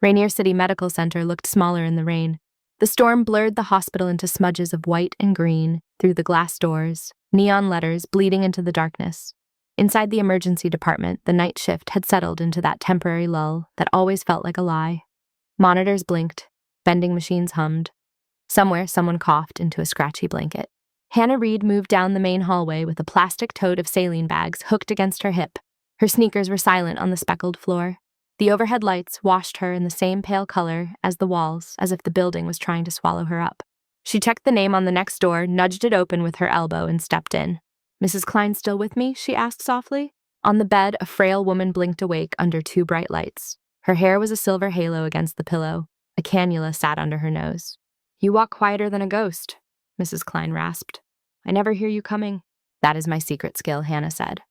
Rainier City Medical Center looked smaller in the rain. The storm blurred the hospital into smudges of white and green through the glass doors, neon letters bleeding into the darkness. Inside the emergency department, the night shift had settled into that temporary lull that always felt like a lie. Monitors blinked, vending machines hummed. Somewhere, someone coughed into a scratchy blanket. Hannah Reed moved down the main hallway with a plastic tote of saline bags hooked against her hip. Her sneakers were silent on the speckled floor. The overhead lights washed her in the same pale color as the walls, as if the building was trying to swallow her up. She checked the name on the next door, nudged it open with her elbow, and stepped in. "Mrs. Klein still with me?" she asked softly. On the bed, a frail woman blinked awake under two bright lights. Her hair was a silver halo against the pillow. A cannula sat under her nose. "You walk quieter than a ghost," Mrs. Klein rasped. "I never hear you coming." "That is my secret skill," Hannah said.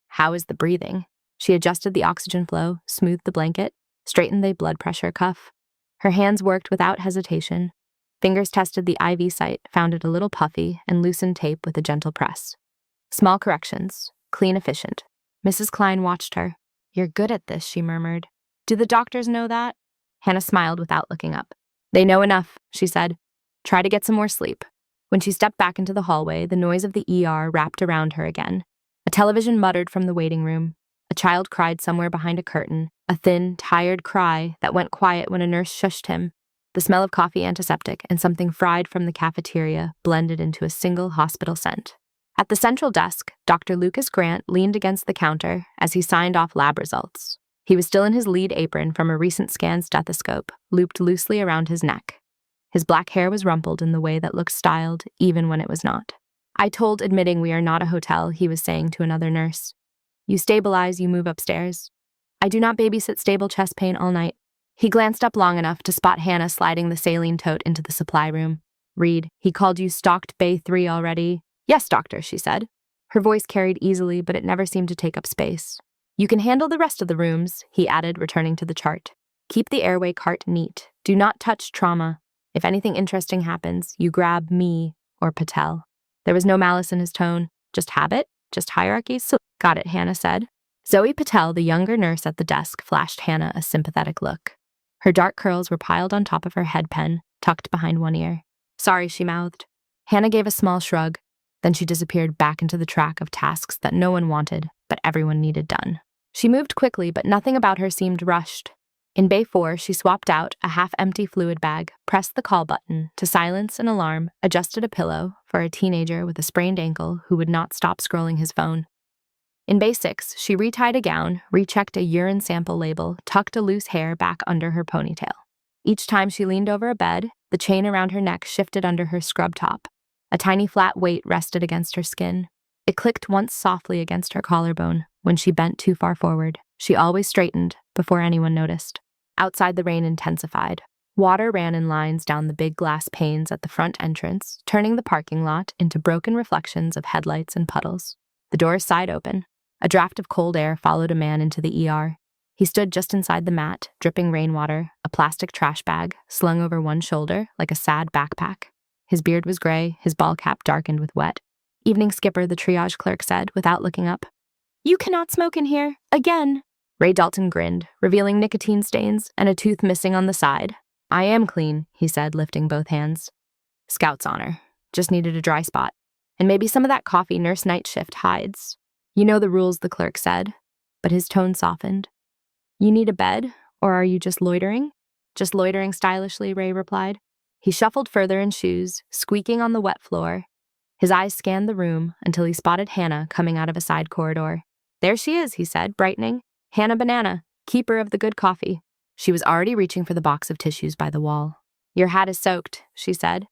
"How is the breathing?" She adjusted the oxygen flow, smoothed the blanket, straightened the blood pressure cuff. Her hands worked without hesitation. Fingers tested the IV site, found it a little puffy, and loosened tape with a gentle press. Small corrections, clean, efficient. Mrs. Klein watched her. "You're good at this," she murmured. "Do the doctors know that?" Hannah smiled without looking up. "They know enough," she said. "Try to get some more sleep." When she stepped back into the hallway, the noise of the ER wrapped around her again. A television muttered from the waiting room. A child cried somewhere behind a curtain, a thin, tired cry that went quiet when a nurse shushed him. The smell of coffee antiseptic and something fried from the cafeteria blended into a single hospital scent. At the central desk, Dr. Lucas Grant leaned against the counter as he signed off lab results. He was still in his lead apron from a recent scan stethoscope, looped loosely around his neck. His black hair was rumpled in the way that looked styled, even when it was not. "I told admitting we are not a hotel," he was saying to another nurse. "You stabilize, you move upstairs. I do not babysit stable chest pain all night." He glanced up long enough to spot Hannah sliding the saline tote into the supply room. "Reed, he called you stocked Bay 3 already?" "Yes, doctor," she said. Her voice carried easily, but it never seemed to take up space. "You can handle the rest of the rooms," he added, returning to the chart. "Keep the airway cart neat. Do not touch trauma. If anything interesting happens, you grab me or Patel." There was no malice in his tone, just habit, just hierarchy. "So, got it," Hannah said. Zoe Patel, the younger nurse at the desk, flashed Hannah a sympathetic look. Her dark curls were piled on top of her head pen, tucked behind one ear. "Sorry," she mouthed. Hannah gave a small shrug. Then she disappeared back into the track of tasks that no one wanted, but everyone needed done. She moved quickly, but nothing about her seemed rushed. In Bay 4, she swapped out a half-empty fluid bag, pressed the call button to silence an alarm, adjusted a pillow for a teenager with a sprained ankle who would not stop scrolling his phone. In Bay 6, she retied a gown, rechecked a urine sample label, tucked a loose hair back under her ponytail. Each time she leaned over a bed, the chain around her neck shifted under her scrub top. A tiny flat weight rested against her skin. It clicked once softly against her collarbone when she bent too far forward. She always straightened before anyone noticed. Outside, the rain intensified. Water ran in lines down the big glass panes at the front entrance, turning the parking lot into broken reflections of headlights and puddles. The doors sighed open. A draft of cold air followed a man into the ER. He stood just inside the mat, dripping rainwater, a plastic trash bag slung over one shoulder like a sad backpack. His beard was gray, his ball cap darkened with wet. "Evening, Skipper," the triage clerk said without looking up. "You cannot smoke in here. Again." Ray Dalton grinned, revealing nicotine stains and a tooth missing on the side. "I am clean," he said, lifting both hands. "Scout's honor. Just needed a dry spot. And maybe some of that coffee nurse night shift hides." "You know the rules," the clerk said, but his tone softened. "You need a bed, or are you just loitering?" "Just loitering stylishly," Ray replied. He shuffled further in shoes, squeaking on the wet floor. His eyes scanned the room until he spotted Hannah coming out of a side corridor. "There she is," he said, brightening. "Hannah Banana, keeper of the good coffee." She was already reaching for the box of tissues by the wall. "Your hat is soaked," she said.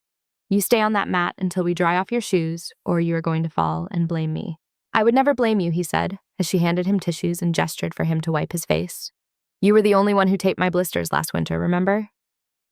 "You stay on that mat until we dry off your shoes, or you are going to fall and blame me." "I would never blame you," he said, as she handed him tissues and gestured for him to wipe his face. "You were the only one who taped my blisters last winter, remember?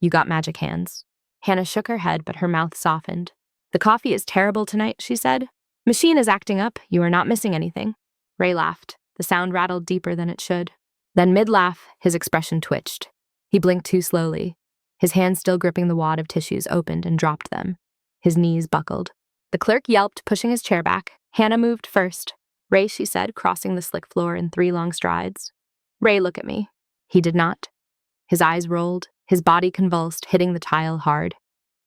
You got magic hands." Hannah shook her head, but her mouth softened. "The coffee is terrible tonight," she said. "Machine is acting up. You are not missing anything." Ray laughed. The sound rattled deeper than it should. Then mid-laugh, his expression twitched. He blinked too slowly. His hand still gripping the wad of tissues opened and dropped them. His knees buckled. The clerk yelped, pushing his chair back. Hannah moved first. "Ray," she said, crossing the slick floor in 3 long strides. "Ray, look at me." He did not. His eyes rolled, his body convulsed, hitting the tile hard.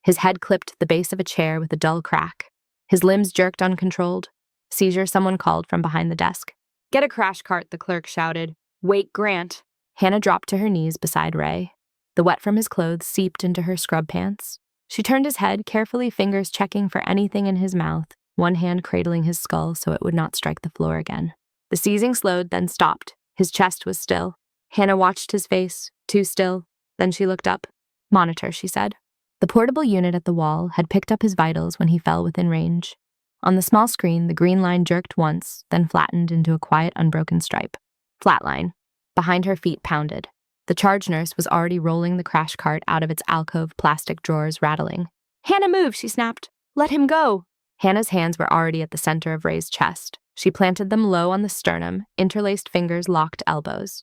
His head clipped the base of a chair with a dull crack. His limbs jerked uncontrolled. Seizure, someone called from behind the desk. "Get a crash cart," the clerk shouted. "Wake Grant." Hannah dropped to her knees beside Ray. The wet from his clothes seeped into her scrub pants. She turned his head, carefully, fingers checking for anything in his mouth, one hand cradling his skull so it would not strike the floor again. The seizing slowed, then stopped. His chest was still. Hannah watched his face, too still. Then she looked up. "Monitor," she said. The portable unit at the wall had picked up his vitals when he fell within range. On the small screen, the green line jerked once, then flattened into a quiet, unbroken stripe. Flatline. Behind her, feet pounded. The charge nurse was already rolling the crash cart out of its alcove plastic drawers, rattling. "Hannah, move," she snapped. "Let him go." Hannah's hands were already at the center of Ray's chest. She planted them low on the sternum, interlaced fingers locked elbows.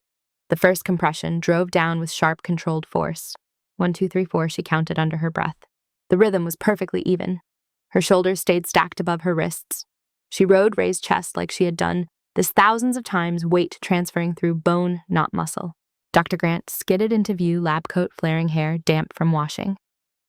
The first compression drove down with sharp, controlled force. 1, 2, 3, 4, she counted under her breath. The rhythm was perfectly even. Her shoulders stayed stacked above her wrists. She rode Ray's chest like she had done this thousands of times, weight transferring through bone, not muscle. Dr. Grant skidded into view, lab coat, flaring hair, damp from washing.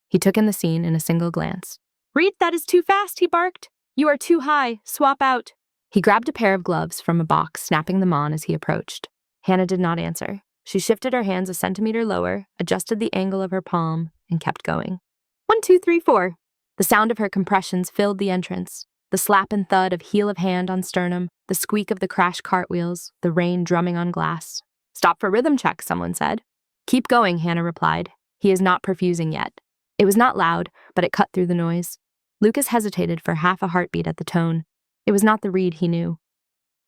He took in the scene in a single glance. "Reed, that is too fast," he barked. "You are too high. Swap out." He grabbed a pair of gloves from a box, snapping them on as he approached. Hannah did not answer. She shifted her hands a centimeter lower, adjusted the angle of her palm, and kept going. 1, 2, 3, 4. The sound of her compressions filled the entrance. The slap and thud of heel of hand on sternum, the squeak of the crash cartwheels, the rain drumming on glass. "Stop for rhythm check," someone said. "Keep going," Hannah replied. "He is not perfusing yet." It was not loud, but it cut through the noise. Lucas hesitated for half a heartbeat at the tone. It was not the Reed he knew.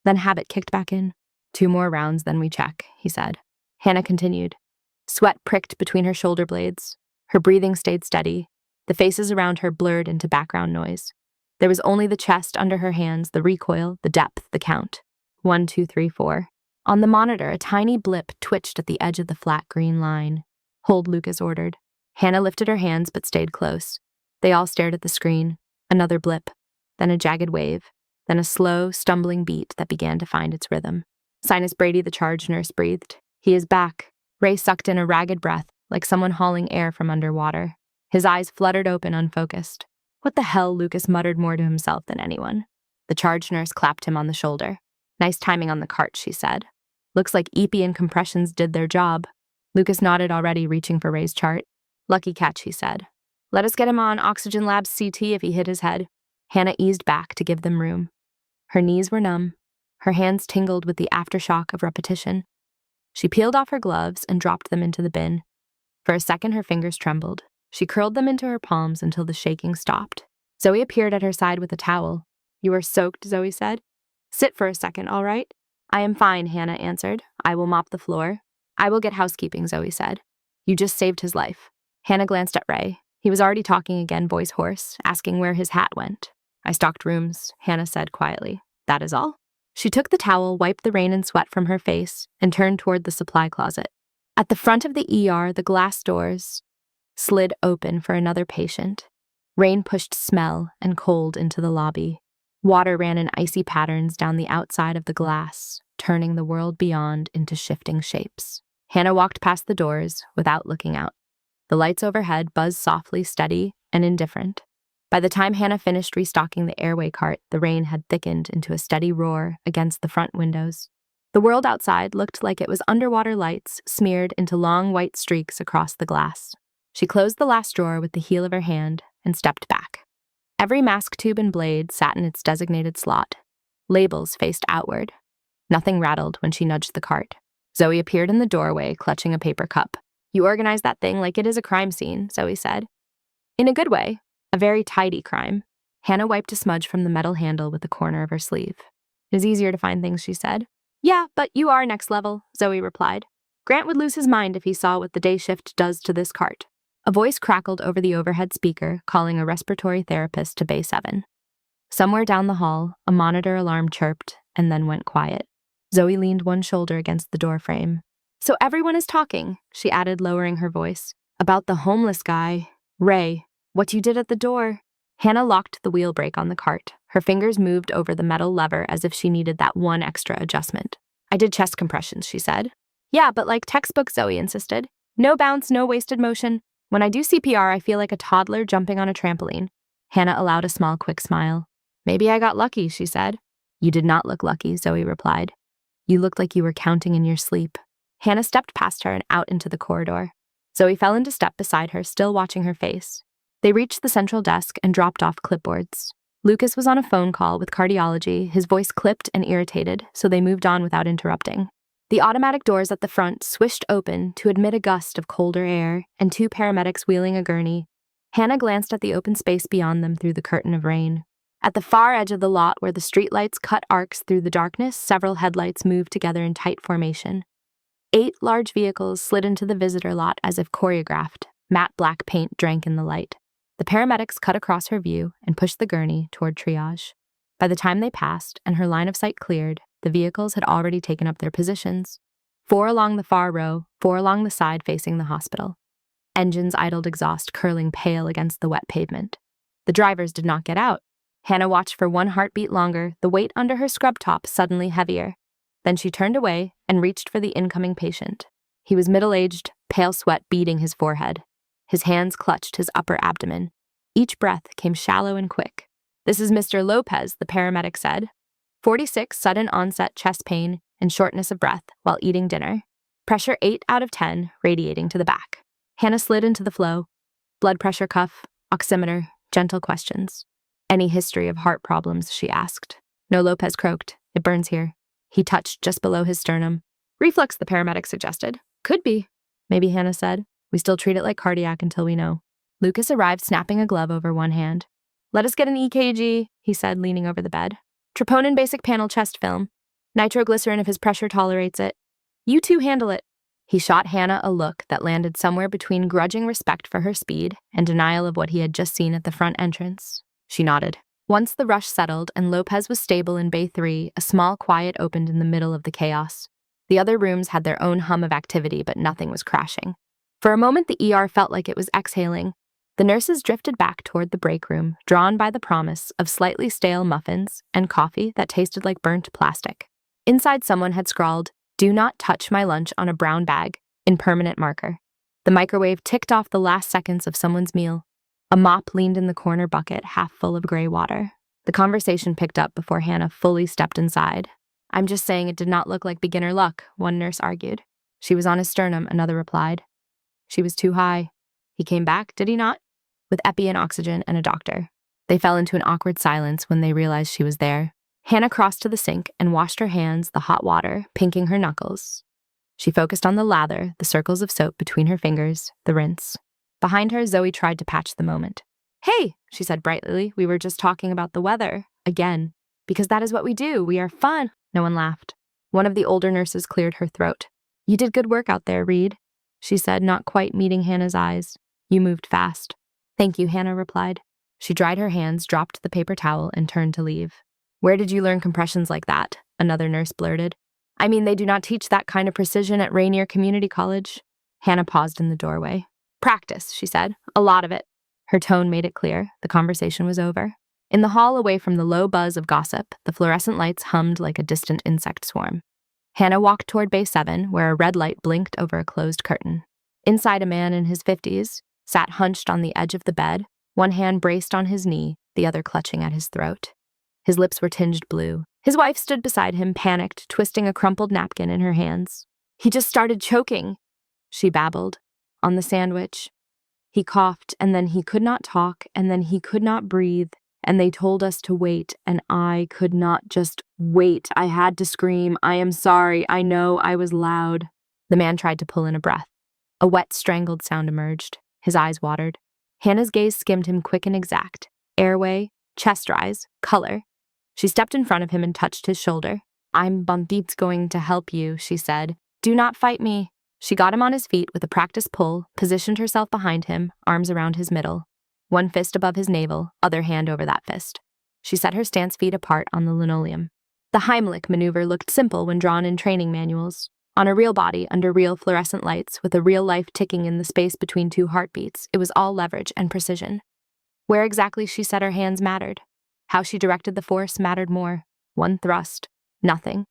Then habit kicked back in. 2 more rounds, then we check, he said. Hannah continued. Sweat pricked between her shoulder blades. Her breathing stayed steady. The faces around her blurred into background noise. There was only the chest under her hands, the recoil, the depth, the count. 1, 2, 3, 4. On the monitor, a tiny blip twitched at the edge of the flat green line. "Hold," Lucas ordered. Hannah lifted her hands but stayed close. They all stared at the screen. Another blip, then a jagged wave, then a slow, stumbling beat that began to find its rhythm. Sinus Brady, the charge nurse, breathed. "He is back." Ray sucked in a ragged breath, like someone hauling air from underwater. His eyes fluttered open, unfocused. "What the hell?" Lucas muttered more to himself than anyone. The charge nurse clapped him on the shoulder. "Nice timing on the cart," she said. "Looks like EP and compressions did their job." Lucas nodded, already reaching for Ray's chart. "Lucky catch," he said. "Let us get him on Oxygen Labs CT if he hit his head." Hannah eased back to give them room. Her knees were numb. Her hands tingled with the aftershock of repetition. She peeled off her gloves and dropped them into the bin. For a second, her fingers trembled. She curled them into her palms until the shaking stopped. Zoe appeared at her side with a towel. "You are soaked," Zoe said. "Sit for a second, all right?" "I am fine," Hannah answered. "I will mop the floor." "I will get housekeeping," Zoe said. "You just saved his life." Hannah glanced at Ray. He was already talking again, voice hoarse, asking where his hat went. "I stocked rooms," Hannah said quietly. "That is all?" She took the towel, wiped the rain and sweat from her face, and turned toward the supply closet. At the front of the ER, the glass doors slid open for another patient. Rain pushed smell and cold into the lobby. Water ran in icy patterns down the outside of the glass, turning the world beyond into shifting shapes. Hannah walked past the doors without looking out. The lights overhead buzzed softly, steady, and indifferent. By the time Hannah finished restocking the airway cart, the rain had thickened into a steady roar against the front windows. The world outside looked like it was underwater lights smeared into long white streaks across the glass. She closed the last drawer with the heel of her hand and stepped back. Every mask tube and blade sat in its designated slot. Labels faced outward. Nothing rattled when she nudged the cart. Zoe appeared in the doorway, clutching a paper cup. "You organize that thing like it is a crime scene," Zoe said. "In a good way. A very tidy crime." Hannah wiped a smudge from the metal handle with the corner of her sleeve. "It is easier to find things," she said. "Yeah, but you are next level," Zoe replied. "Grant would lose his mind if he saw what the day shift does to this cart." A voice crackled over the overhead speaker, calling a respiratory therapist to Bay 7. Somewhere down the hall, a monitor alarm chirped and then went quiet. Zoe leaned one shoulder against the doorframe. "So everyone is talking," she added, lowering her voice, "about the homeless guy, Ray, what you did at the door." Hannah locked the wheel brake on the cart. Her fingers moved over the metal lever as if she needed that one extra adjustment. "I did chest compressions," she said. "Yeah, but like textbook," Zoe insisted. No bounce, no wasted motion. When I do CPR, I feel like a toddler jumping on a trampoline. Hannah allowed a small, quick smile. Maybe I got lucky, she said. You did not look lucky, Zoe replied. You looked like you were counting in your sleep. Hannah stepped past her and out into the corridor. Zoe fell into step beside her, still watching her face. They reached the central desk and dropped off clipboards. Lucas was on a phone call with cardiology, his voice clipped and irritated, so they moved on without interrupting. The automatic doors at the front swished open to admit a gust of colder air and 2 paramedics wheeling a gurney. Hannah glanced at the open space beyond them through the curtain of rain. At the far edge of the lot where the streetlights cut arcs through the darkness, several headlights moved together in tight formation. 8 large vehicles slid into the visitor lot as if choreographed. Matte black paint drank in the light. The paramedics cut across her view and pushed the gurney toward triage. By the time they passed and her line of sight cleared, the vehicles had already taken up their positions. 4 along the far row, 4 along the side facing the hospital. Engines idled, exhaust curling pale against the wet pavement. The drivers did not get out. Hannah watched for 1 heartbeat longer, the weight under her scrub top suddenly heavier. Then she turned away and reached for the incoming patient. He was middle-aged, pale sweat beading his forehead. His hands clutched his upper abdomen. Each breath came shallow and quick. This is Mr. Lopez, the paramedic said. 46, sudden onset chest pain and shortness of breath while eating dinner. Pressure 8 out of 10, radiating to the back. Hannah slid into the flow. Blood pressure cuff, oximeter, gentle questions. Any history of heart problems, she asked. No, Lopez croaked. It burns here. He touched just below his sternum. Reflux, the paramedic suggested. Could be, maybe Hannah said. We still treat it like cardiac until we know. Lucas arrived, snapping a glove over one hand. Let us get an EKG, he said, leaning over the bed. Troponin basic panel chest film. Nitroglycerin if his pressure tolerates it. You two handle it. He shot Hannah a look that landed somewhere between grudging respect for her speed and denial of what he had just seen at the front entrance. She nodded. Once the rush settled and Lopez was stable in Bay 3, a small quiet opened in the middle of the chaos. The other rooms had their own hum of activity, but nothing was crashing. For a moment, the ER felt like it was exhaling. The nurses drifted back toward the break room, drawn by the promise of slightly stale muffins and coffee that tasted like burnt plastic. Inside, someone had scrawled, "Do not touch my lunch" on a brown bag, in permanent marker. The microwave ticked off the last seconds of someone's meal. A mop leaned in the corner bucket, half full of gray water. The conversation picked up before Hannah fully stepped inside. I'm just saying it did not look like beginner luck, one nurse argued. She was on his sternum, another replied. She was too high. He came back, did he not? With epi and oxygen and a doctor. They fell into an awkward silence when they realized she was there. Hannah crossed to the sink and washed her hands, the hot water pinking her knuckles. She focused on the lather, the circles of soap between her fingers, the rinse. Behind her, Zoe tried to patch the moment. Hey, she said brightly, we were just talking about the weather. Again. Because that is what we do. We are fun. No one laughed. One of the older nurses cleared her throat. You did good work out there, Reed, she said, not quite meeting Hannah's eyes. You moved fast. Thank you, Hannah replied. She dried her hands, dropped the paper towel, and turned to leave. Where did you learn compressions like that? Another nurse blurted. I mean, they do not teach that kind of precision at Rainier Community College. Hannah paused in the doorway. Practice, she said. A lot of it. Her tone made it clear. The conversation was over. In the hall away from the low buzz of gossip, the fluorescent lights hummed like a distant insect swarm. Hannah walked toward Bay 7, where a red light blinked over a closed curtain. Inside, a man in his 50s sat hunched on the edge of the bed, one hand braced on his knee, the other clutching at his throat. His lips were tinged blue. His wife stood beside him, panicked, twisting a crumpled napkin in her hands. He just started choking, she babbled, on the sandwich. He coughed, and then he could not talk, and then he could not breathe, and they told us to wait, and I could not just wait. I had to scream, I am sorry, I know I was loud. The man tried to pull in a breath. A wet, strangled sound emerged. His eyes watered. Hannah's gaze skimmed him quick and exact. Airway, chest rise, color. She stepped in front of him and touched his shoulder. I'm Bandit's going to help you, she said. Do not fight me. She got him on his feet with a practiced pull, positioned herself behind him, arms around his middle. One fist above his navel, other hand over that fist. She set her stance feet apart on the linoleum. The Heimlich maneuver looked simple when drawn in training manuals. On a real body, under real fluorescent lights, with a real life ticking in the space between 2 heartbeats, it was all leverage and precision. Where exactly she set her hands mattered. How she directed the force mattered more. One thrust. Nothing.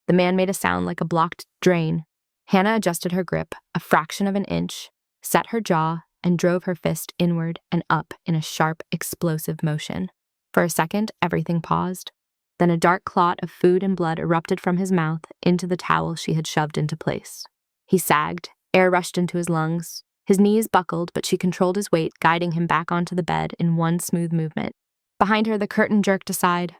The man made a sound like a blocked drain. Hannah adjusted her grip a fraction of an inch, set her jaw, and drove her fist inward and up in a sharp, explosive motion. For a second, everything paused. Then a dark clot of food and blood erupted from his mouth into the towel she had shoved into place. He sagged, air rushed into his lungs. His knees buckled, but she controlled his weight, guiding him back onto the bed in one smooth movement. Behind her, the curtain jerked aside.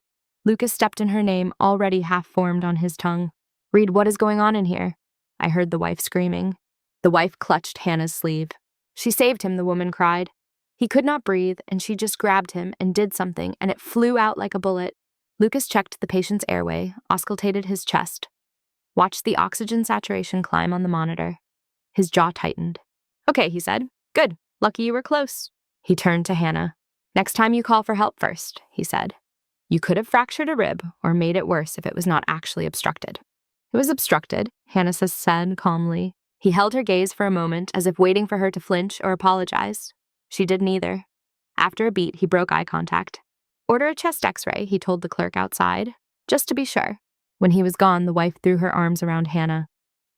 Lucas stepped in her name, already half-formed on his tongue. "Reed, what is going on in here?" I heard the wife screaming. The wife clutched Hannah's sleeve. "She saved him," the woman cried. He could not breathe, and she just grabbed him and did something, and it flew out like a bullet. Lucas checked the patient's airway, auscultated his chest, watched the oxygen saturation climb on the monitor. His jaw tightened. "Okay," he said. "Good. Lucky you were close." He turned to Hannah. "Next time you call for help first," he said. "You could have fractured a rib or made it worse if it was not actually obstructed." "It was obstructed," Hannah said calmly. He held her gaze for a moment, as if waiting for her to flinch or apologize. She did neither. After a beat, he broke eye contact. "Order a chest x-ray," he told the clerk outside, "just to be sure." When he was gone, the wife threw her arms around Hannah.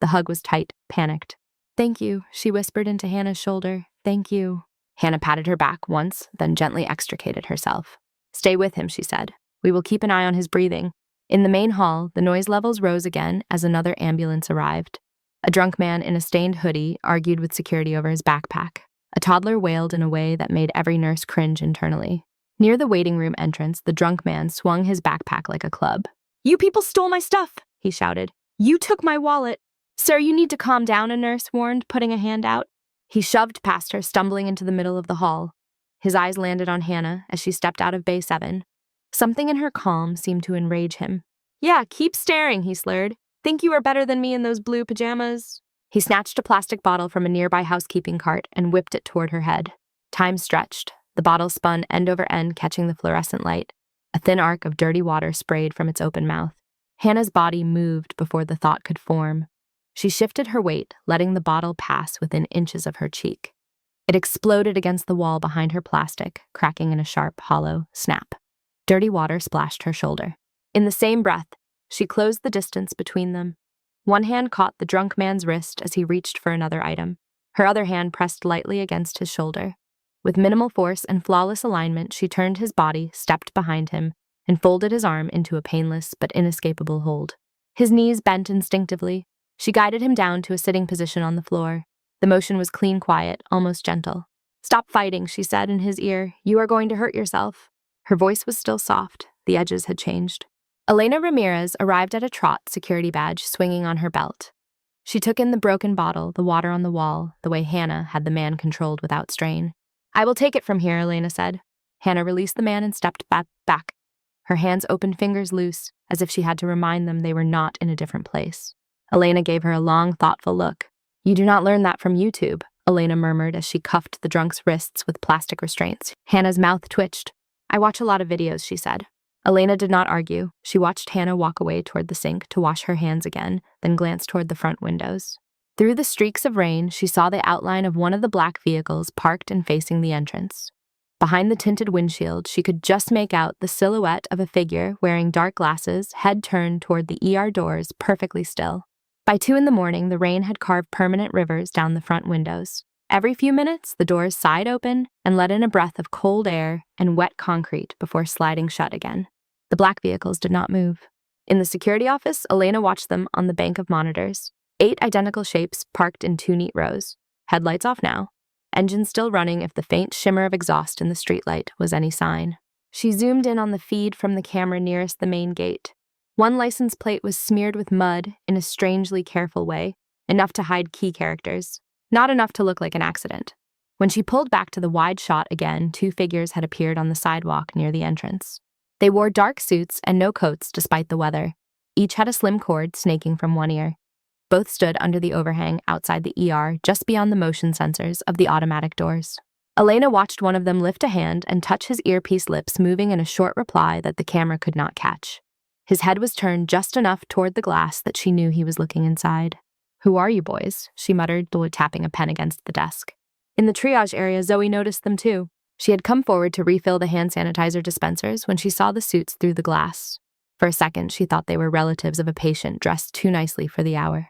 The hug was tight, panicked. "Thank you," she whispered into Hannah's shoulder. "Thank you." Hannah patted her back once, then gently extricated herself. "Stay with him," she said. "We will keep an eye on his breathing." In the main hall, the noise levels rose again as another ambulance arrived. A drunk man in a stained hoodie argued with security over his backpack. A toddler wailed in a way that made every nurse cringe internally. Near the waiting room entrance, the drunk man swung his backpack like a club. "You people stole my stuff," he shouted. "You took my wallet." "Sir, you need to calm down," a nurse warned, putting a hand out. He shoved past her, stumbling into the middle of the hall. His eyes landed on Hannah as she stepped out of Bay 7. Something in her calm seemed to enrage him. "Yeah, keep staring," he slurred. "Think you are better than me in those blue pajamas?" He snatched a plastic bottle from a nearby housekeeping cart and whipped it toward her head. Time stretched. The bottle spun end over end, catching the fluorescent light. A thin arc of dirty water sprayed from its open mouth. Hannah's body moved before the thought could form. She shifted her weight, letting the bottle pass within inches of her cheek. It exploded against the wall behind her plastic, cracking in a sharp, hollow snap. Dirty water splashed her shoulder. In the same breath, she closed the distance between them. One hand caught the drunk man's wrist as he reached for another item. Her other hand pressed lightly against his shoulder. With minimal force and flawless alignment, she turned his body, stepped behind him, and folded his arm into a painless but inescapable hold. His knees bent instinctively. She guided him down to a sitting position on the floor. The motion was clean, quiet, almost gentle. "Stop fighting," she said in his ear. "You are going to hurt yourself." Her voice was still soft. The edges had changed. Elena Ramirez arrived at a trot, security badge swinging on her belt. She took in the broken bottle, the water on the wall, the way Hannah had the man controlled without strain. "I will take it from here," Elena said. Hannah released the man and stepped back. Her hands opened, fingers loose, as if she had to remind them they were not in a different place. Elena gave her a long, thoughtful look. "You do not learn that from YouTube," Elena murmured as she cuffed the drunk's wrists with plastic restraints. Hannah's mouth twitched. "I watch a lot of videos," she said. Elena did not argue. She watched Hannah walk away toward the sink to wash her hands again, then glanced toward the front windows. Through the streaks of rain, she saw the outline of one of the black vehicles parked and facing the entrance. Behind the tinted windshield, she could just make out the silhouette of a figure wearing dark glasses, head turned toward the ER doors, perfectly still. By 2 a.m, the rain had carved permanent rivers down the front windows. Every few minutes, the doors sighed open and let in a breath of cold air and wet concrete before sliding shut again. The black vehicles did not move. In the security office, Elena watched them on the bank of monitors. 8 identical shapes parked in 2 neat rows. Headlights off now. Engines still running if the faint shimmer of exhaust in the streetlight was any sign. She zoomed in on the feed from the camera nearest the main gate. One license plate was smeared with mud in a strangely careful way, enough to hide key characters, not enough to look like an accident. When she pulled back to the wide shot again, 2 figures had appeared on the sidewalk near the entrance. They wore dark suits and no coats despite the weather. Each had a slim cord snaking from one ear. Both stood under the overhang outside the ER, just beyond the motion sensors of the automatic doors. Elena watched one of them lift a hand and touch his earpiece lips, moving in a short reply that the camera could not catch. His head was turned just enough toward the glass that she knew he was looking inside. "Who are you boys?" she muttered, tapping a pen against the desk. In the triage area, Zoe noticed them too. She had come forward to refill the hand sanitizer dispensers when she saw the suits through the glass. For a second, she thought they were relatives of a patient dressed too nicely for the hour.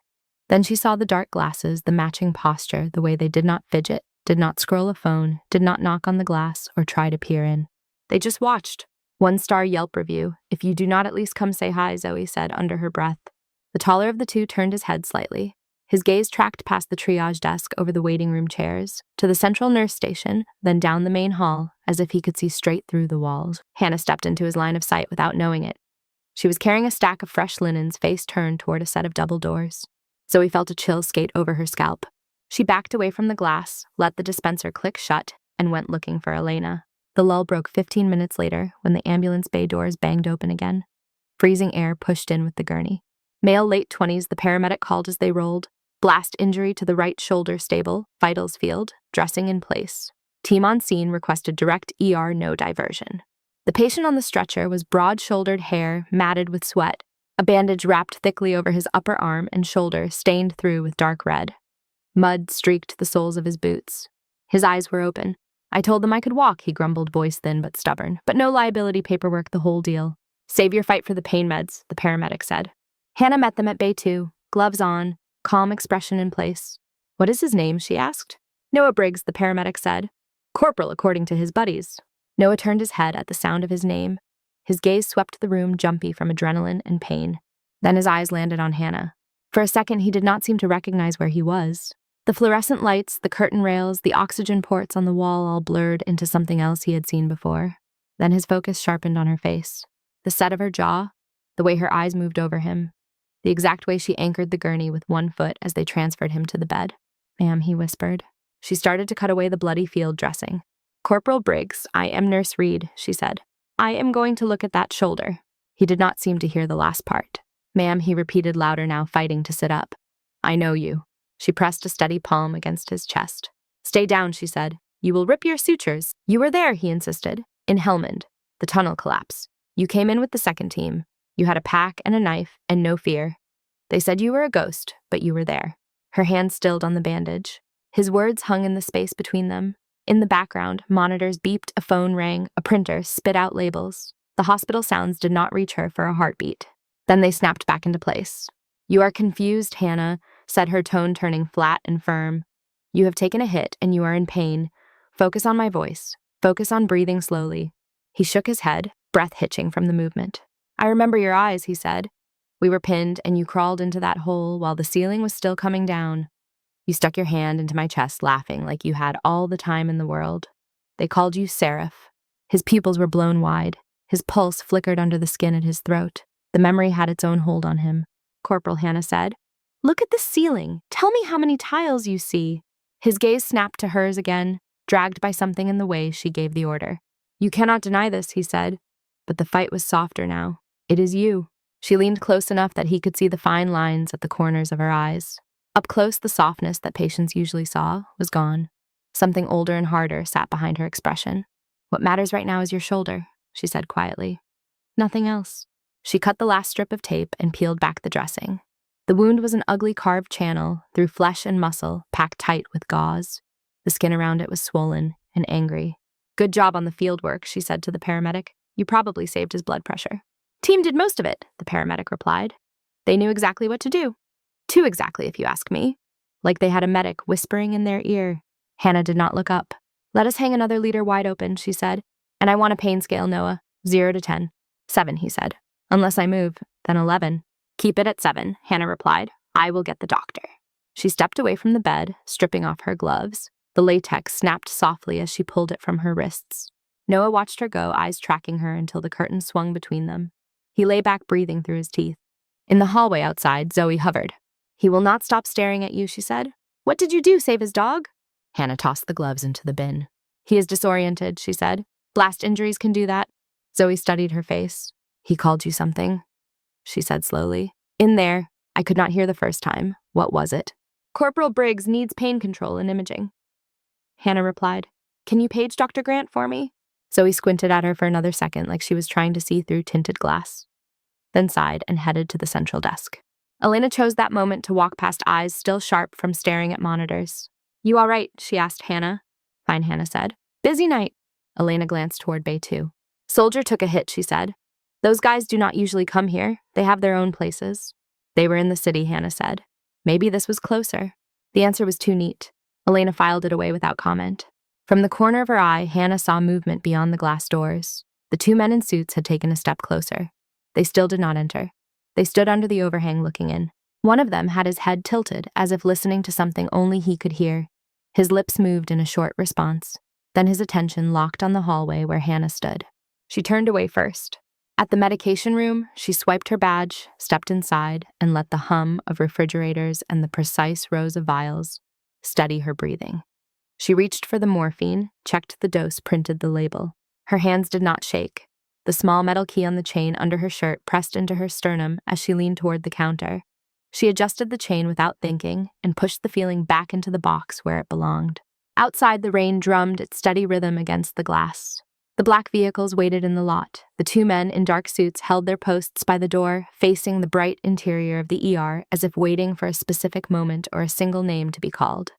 Then she saw the dark glasses, the matching posture, the way they did not fidget, did not scroll a phone, did not knock on the glass or try to peer in. They just watched. 1-star Yelp review. "If you do not at least come say hi," Zoe said under her breath. The taller of the two turned his head slightly. His gaze tracked past the triage desk over the waiting room chairs, to the central nurse station, then down the main hall, as if he could see straight through the walls. Hannah stepped into his line of sight without knowing it. She was carrying a stack of fresh linens, face turned toward a set of double doors. Zoe felt a chill skate over her scalp. She backed away from the glass, let the dispenser click shut, and went looking for Elena. The lull broke 15 minutes later when the ambulance bay doors banged open again. Freezing air pushed in with the gurney. Male late 20s, the paramedic called as they rolled. Blast injury to the right shoulder stable, vitals field, dressing in place. Team on scene requested direct ER, no diversion. The patient on the stretcher was broad-shouldered hair, matted with sweat, a bandage wrapped thickly over his upper arm and shoulder stained through with dark red. Mud streaked the soles of his boots. His eyes were open. "I told them I could walk," he grumbled, voice thin but stubborn. "But no liability paperwork, the whole deal." "Save your fight for the pain meds," the paramedic said. Hannah met them at Bay 2, gloves on, calm expression in place. "What is his name?" she asked. "Noah Briggs," the paramedic said. "Corporal, according to his buddies." Noah turned his head at the sound of his name. His gaze swept the room, jumpy from adrenaline and pain. Then his eyes landed on Hannah. For a second, he did not seem to recognize where he was. The fluorescent lights, the curtain rails, the oxygen ports on the wall all blurred into something else he had seen before. Then his focus sharpened on her face. The set of her jaw, the way her eyes moved over him, the exact way she anchored the gurney with one foot as they transferred him to the bed. "Ma'am," he whispered. She started to cut away the bloody field dressing. "Corporal Briggs, I am Nurse Reed," she said. "I am going to look at that shoulder." He did not seem to hear the last part. "Ma'am," he repeated louder now, fighting to sit up. "I know you." She pressed a steady palm against his chest. "Stay down," she said. "You will rip your sutures." "You were there," he insisted. "In Helmand. The tunnel collapse. You came in with the second team. You had a pack and a knife and no fear. They said you were a ghost, but you were there." Her hand stilled on the bandage. His words hung in the space between them. In the background, monitors beeped, a phone rang, a printer spit out labels. The hospital sounds did not reach her for a heartbeat. Then they snapped back into place. "You are confused, Hannah," said her tone turning flat and firm. "You have taken a hit and you are in pain. Focus on my voice. Focus on breathing slowly." He shook his head, breath hitching from the movement. "I remember your eyes," he said. "We were pinned and you crawled into that hole while the ceiling was still coming down. You stuck your hand into my chest, laughing like you had all the time in the world. They called you Seraph." His pupils were blown wide. His pulse flickered under the skin at his throat. The memory had its own hold on him. "Corporal," Hannah said. "Look at the ceiling. Tell me how many tiles you see." His gaze snapped to hers again, dragged by something in the way she gave the order. "You cannot deny this," he said. But the fight was softer now. "It is you." She leaned close enough that he could see the fine lines at the corners of her eyes. Up close, the softness that patients usually saw was gone. Something older and harder sat behind her expression. "What matters right now is your shoulder," she said quietly. "Nothing else." She cut the last strip of tape and peeled back the dressing. The wound was an ugly carved channel through flesh and muscle, packed tight with gauze. The skin around it was swollen and angry. "Good job on the field work," she said to the paramedic. "You probably saved his blood pressure." "Team did most of it," the paramedic replied. "They knew exactly what to do. Too exactly, if you ask me. Like they had a medic whispering in their ear." Hannah did not look up. "Let us hang another liter wide open," she said. "And I want a pain scale, Noah. 0 to 10. 7, he said. "Unless I move, then 11. "Keep it at 7, Hannah replied. "I will get the doctor." She stepped away from the bed, stripping off her gloves. The latex snapped softly as she pulled it from her wrists. Noah watched her go, eyes tracking her until the curtain swung between them. He lay back, breathing through his teeth. In the hallway outside, Zoe hovered. "He will not stop staring at you," she said. "What did you do, save his dog?" Hannah tossed the gloves into the bin. "He is disoriented," she said. "Blast injuries can do that." Zoe studied her face. "He called you something," she said slowly. "In there. I could not hear the first time. What was it?" "Corporal Briggs needs pain control and imaging," Hannah replied. "Can you page Dr. Grant for me?" Zoe squinted at her for another second like she was trying to see through tinted glass, then sighed and headed to the central desk. Elena chose that moment to walk past eyes still sharp from staring at monitors. "You all right?" she asked Hannah. "Fine," Hannah said. "Busy night." Elena glanced toward Bay 2. "Soldier took a hit," she said. "Those guys do not usually come here. They have their own places." "They were in the city," Hannah said. Maybe this was closer. The answer was too neat. Elena filed it away without comment. From the corner of her eye, Hannah saw movement beyond the glass doors. The two men in suits had taken a step closer. They still did not enter. They stood under the overhang looking in. One of them had his head tilted, as if listening to something only he could hear. His lips moved in a short response. Then his attention locked on the hallway where Hannah stood. She turned away first. At the medication room, she swiped her badge, stepped inside, and let the hum of refrigerators and the precise rows of vials steady her breathing. She reached for the morphine, checked the dose, printed the label. Her hands did not shake. The small metal key on the chain under her shirt pressed into her sternum as she leaned toward the counter. She adjusted the chain without thinking and pushed the feeling back into the box where it belonged. Outside, the rain drummed its steady rhythm against the glass. The black vehicles waited in the lot. The two men in dark suits held their posts by the door, facing the bright interior of the ER as if waiting for a specific moment or a single name to be called.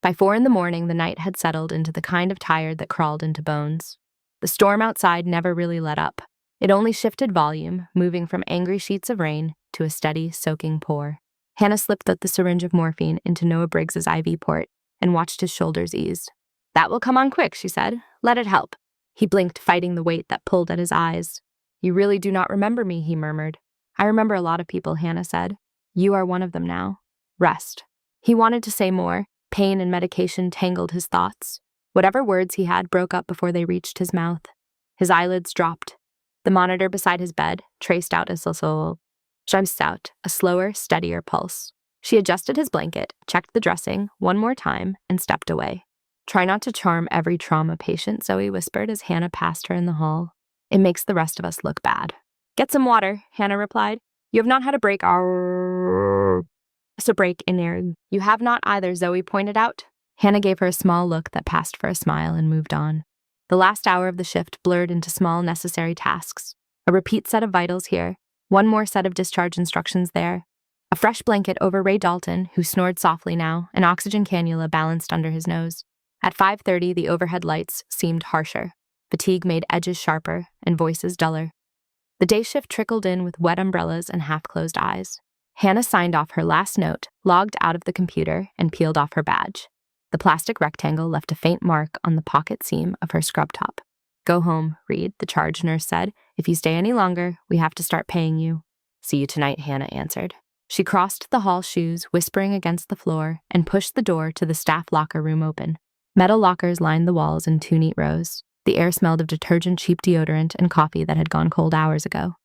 By 4 a.m, the night had settled into the kind of tired that crawled into bones. The storm outside never really let up. It only shifted volume, moving from angry sheets of rain to a steady, soaking pour. Hannah slipped the syringe of morphine into Noah Briggs's IV port and watched his shoulders ease. "That will come on quick," she said. "Let it help." He blinked, fighting the weight that pulled at his eyes. "You really do not remember me," he murmured. "I remember a lot of people," Hannah said. "You are one of them now. Rest." He wanted to say more. Pain and medication tangled his thoughts. Whatever words he had broke up before they reached his mouth. His eyelids dropped. The monitor beside his bed traced out a slower, steadier pulse. She adjusted his blanket, checked the dressing one more time, and stepped away. "Try not to charm every trauma patient," Zoe whispered as Hannah passed her in the hall. "It makes the rest of us look bad." "Get some water," Hannah replied. "You have not had a break in air. You have not either," Zoe pointed out. Hannah gave her a small look that passed for a smile and moved on. The last hour of the shift blurred into small necessary tasks. A repeat set of vitals here, one more set of discharge instructions there. A fresh blanket over Ray Dalton, who snored softly now, an oxygen cannula balanced under his nose. At 5:30, the overhead lights seemed harsher. Fatigue made edges sharper and voices duller. The day shift trickled in with wet umbrellas and half-closed eyes. Hannah signed off her last note, logged out of the computer, and peeled off her badge. The plastic rectangle left a faint mark on the pocket seam of her scrub top. "Go home, Reed," the charge nurse said. "If you stay any longer, we have to start paying you." "See you tonight," Hannah answered. She crossed the hall shoes, whispering against the floor, and pushed the door to the staff locker room open. Metal lockers lined the walls in 2 neat rows. The air smelled of detergent, cheap deodorant, and coffee that had gone cold hours ago.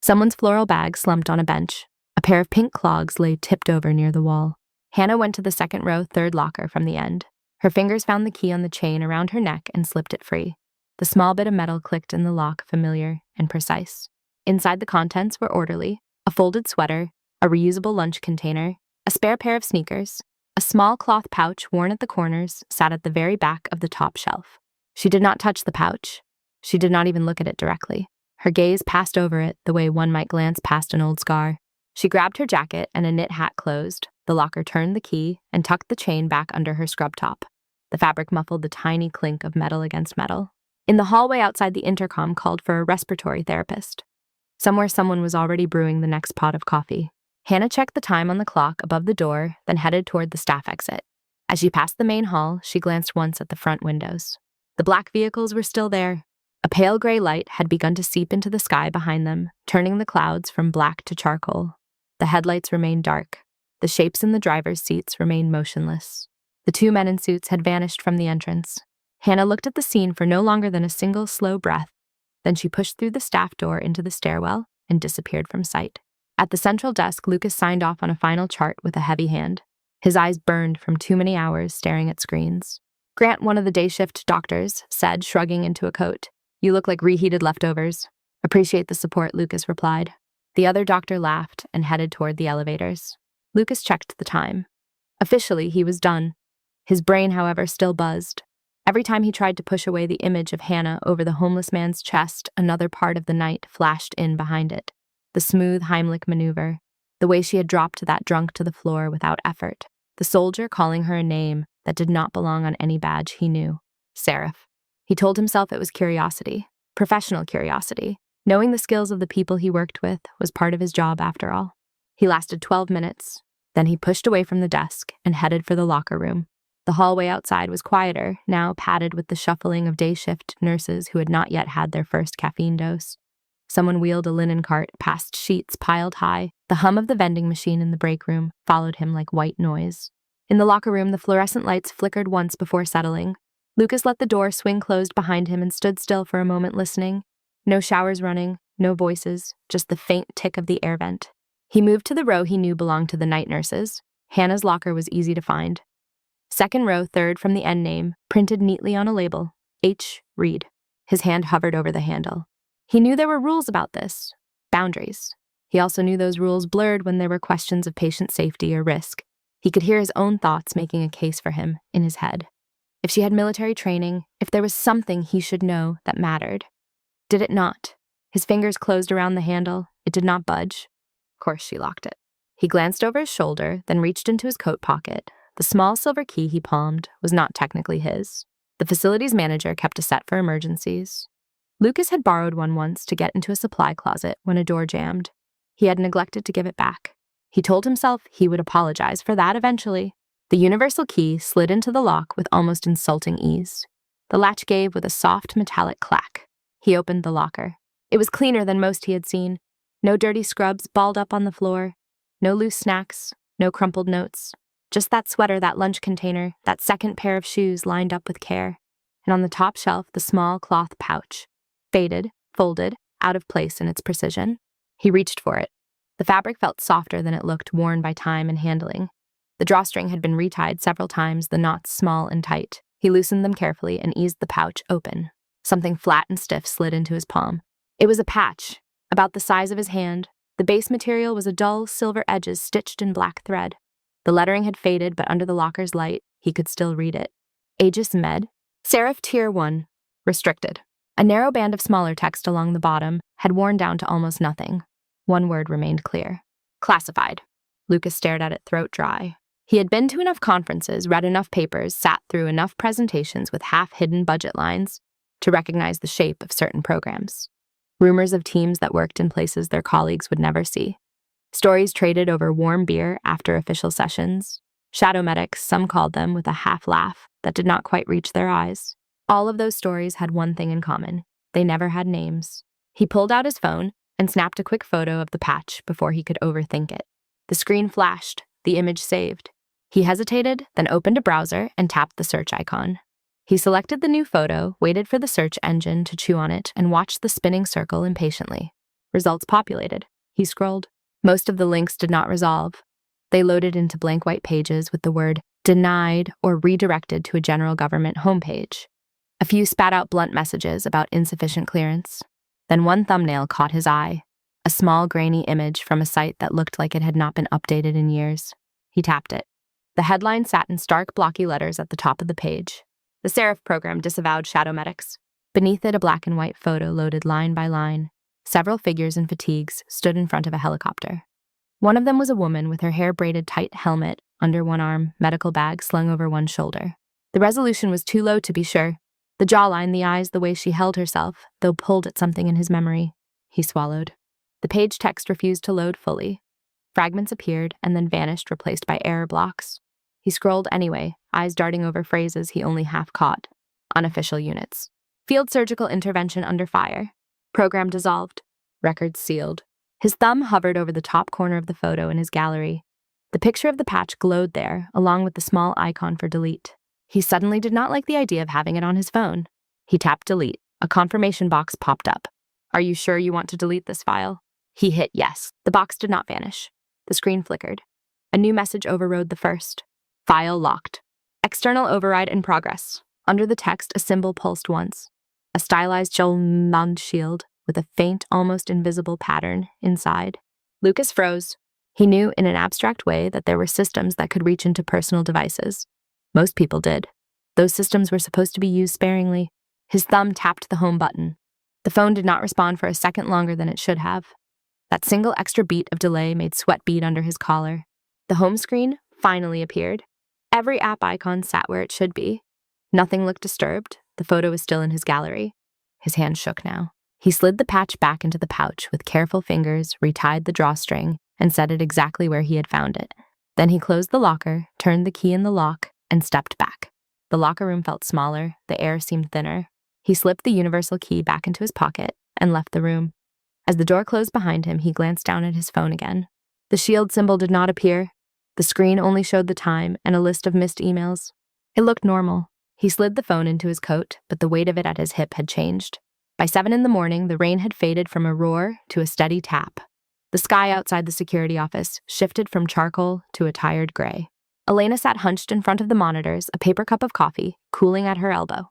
Someone's floral bag slumped on a bench. A pair of pink clogs lay tipped over near the wall. Hannah went to the second row, third locker from the end. Her fingers found the key on the chain around her neck and slipped it free. The small bit of metal clicked in the lock, familiar and precise. Inside, the contents were orderly: a folded sweater, a reusable lunch container, a spare pair of sneakers. A small cloth pouch worn at the corners sat at the very back of the top shelf. She did not touch the pouch. She did not even look at it directly. Her gaze passed over it the way one might glance past an old scar. She grabbed her jacket and a knit hat closed. The locker turned the key and tucked the chain back under her scrub top. The fabric muffled the tiny clink of metal against metal. In the hallway outside, the intercom called for a respiratory therapist. Somewhere, someone was already brewing the next pot of coffee. Hannah checked the time on the clock above the door, then headed toward the staff exit. As she passed the main hall, she glanced once at the front windows. The black vehicles were still there. A pale gray light had begun to seep into the sky behind them, turning the clouds from black to charcoal. The headlights remained dark. The shapes in the driver's seats remained motionless. The two men in suits had vanished from the entrance. Hannah looked at the scene for no longer than a single slow breath. Then she pushed through the staff door into the stairwell and disappeared from sight. At the central desk, Lucas signed off on a final chart with a heavy hand. His eyes burned from too many hours staring at screens. Grant, one of the day shift doctors, said, shrugging into a coat. "You look like reheated leftovers." "Appreciate the support," Lucas replied. The other doctor laughed and headed toward the elevators. Lucas checked the time. Officially, he was done. His brain, however, still buzzed. Every time he tried to push away the image of Hannah over the homeless man's chest, another part of the night flashed in behind it. The smooth Heimlich maneuver, the way she had dropped that drunk to the floor without effort, the soldier calling her a name that did not belong on any badge he knew. Seraph. He told himself it was curiosity, professional curiosity. Knowing the skills of the people he worked with was part of his job after all. He lasted 12 minutes. Then he pushed away from the desk and headed for the locker room. The hallway outside was quieter, now padded with the shuffling of day shift nurses who had not yet had their first caffeine dose. Someone wheeled a linen cart past sheets piled high. The hum of the vending machine in the break room followed him like white noise. In the locker room, the fluorescent lights flickered once before settling. Lucas let the door swing closed behind him and stood still for a moment listening. No showers running, no voices, just the faint tick of the air vent. He moved to the row he knew belonged to the night nurses. Hannah's locker was easy to find. Second row, third from the end name, printed neatly on a label, H. Reed. His hand hovered over the handle. He knew there were rules about this, boundaries. He also knew those rules blurred when there were questions of patient safety or risk. He could hear his own thoughts making a case for him in his head. If she had military training, if there was something he should know that mattered. Did it not? His fingers closed around the handle. It did not budge. Of course she locked it. He glanced over his shoulder, then reached into his coat pocket. The small silver key he palmed was not technically his. The facility's manager kept a set for emergencies. Lucas had borrowed one once to get into a supply closet when a door jammed. He had neglected to give it back. He told himself he would apologize for that eventually. The universal key slid into the lock with almost insulting ease. The latch gave with a soft metallic clack. He opened the locker. It was cleaner than most he had seen. No dirty scrubs balled up on the floor. No loose snacks. No crumpled notes. Just that sweater, that lunch container, that second pair of shoes lined up with care. And on the top shelf, the small cloth pouch. Faded, folded, out of place in its precision. He reached for it. The fabric felt softer than it looked, worn by time and handling. The drawstring had been retied several times, the knots small and tight. He loosened them carefully and eased the pouch open. Something flat and stiff slid into his palm. It was a patch, about the size of his hand. The base material was a dull silver edges stitched in black thread. The lettering had faded, but under the locker's light, he could still read it. Aegis Med, Seraph Tier 1, restricted. A narrow band of smaller text along the bottom had worn down to almost nothing. One word remained clear. Classified. Lucas stared at it, throat dry. He had been to enough conferences, read enough papers, sat through enough presentations with half-hidden budget lines to recognize the shape of certain programs. Rumors of teams that worked in places their colleagues would never see. Stories traded over warm beer after official sessions. Shadow medics, some called them with a half-laugh that did not quite reach their eyes. All of those stories had one thing in common. They never had names. He pulled out his phone and snapped a quick photo of the patch before he could overthink it. The screen flashed, the image saved. He hesitated, then opened a browser and tapped the search icon. He selected the new photo, waited for the search engine to chew on it, and watched the spinning circle impatiently. Results populated. He scrolled. Most of the links did not resolve. They loaded into blank white pages with the word denied or redirected to a general government homepage. A few spat out blunt messages about insufficient clearance. Then one thumbnail caught his eye, a small grainy image from a site that looked like it had not been updated in years. He tapped it. The headline sat in stark, blocky letters at the top of the page. The Seraph program disavowed shadow medics. Beneath it, a black and white photo loaded line by line. Several figures in fatigues stood in front of a helicopter. One of them was a woman with her hair braided tight, helmet under one arm, medical bag slung over one shoulder. The resolution was too low to be sure. The jawline, the eyes, the way she held herself, though pulled at something in his memory. He swallowed. The page text refused to load fully. Fragments appeared and then vanished, replaced by error blocks. He scrolled anyway, eyes darting over phrases he only half caught. Unofficial units. Field surgical intervention under fire. Program dissolved. Records sealed. His thumb hovered over the top corner of the photo in his gallery. The picture of the patch glowed there, along with the small icon for delete. He suddenly did not like the idea of having it on his phone. He tapped delete. A confirmation box popped up. Are you sure you want to delete this file? He hit yes. The box did not vanish. The screen flickered. A new message overrode the first. File locked. External override in progress. Under the text, a symbol pulsed once. A stylized Jolmond shield with a faint, almost invisible pattern inside. Lucas froze. He knew in an abstract way that there were systems that could reach into personal devices. Most people did. Those systems were supposed to be used sparingly. His thumb tapped the home button. The phone did not respond for a second longer than it should have. That single extra beat of delay made sweat bead under his collar. The home screen finally appeared. Every app icon sat where it should be. Nothing looked disturbed. The photo was still in his gallery. His hand shook now. He slid the patch back into the pouch with careful fingers, retied the drawstring, and set it exactly where he had found it. Then he closed the locker, turned the key in the lock, and stepped back. The locker room felt smaller, the air seemed thinner. He slipped the universal key back into his pocket and left the room. As the door closed behind him, he glanced down at his phone again. The shield symbol did not appear. The screen only showed the time and a list of missed emails. It looked normal. He slid the phone into his coat, but the weight of it at his hip had changed. By 7 a.m, the rain had faded from a roar to a steady tap. The sky outside the security office shifted from charcoal to a tired gray. Elena sat hunched in front of the monitors, a paper cup of coffee, cooling at her elbow.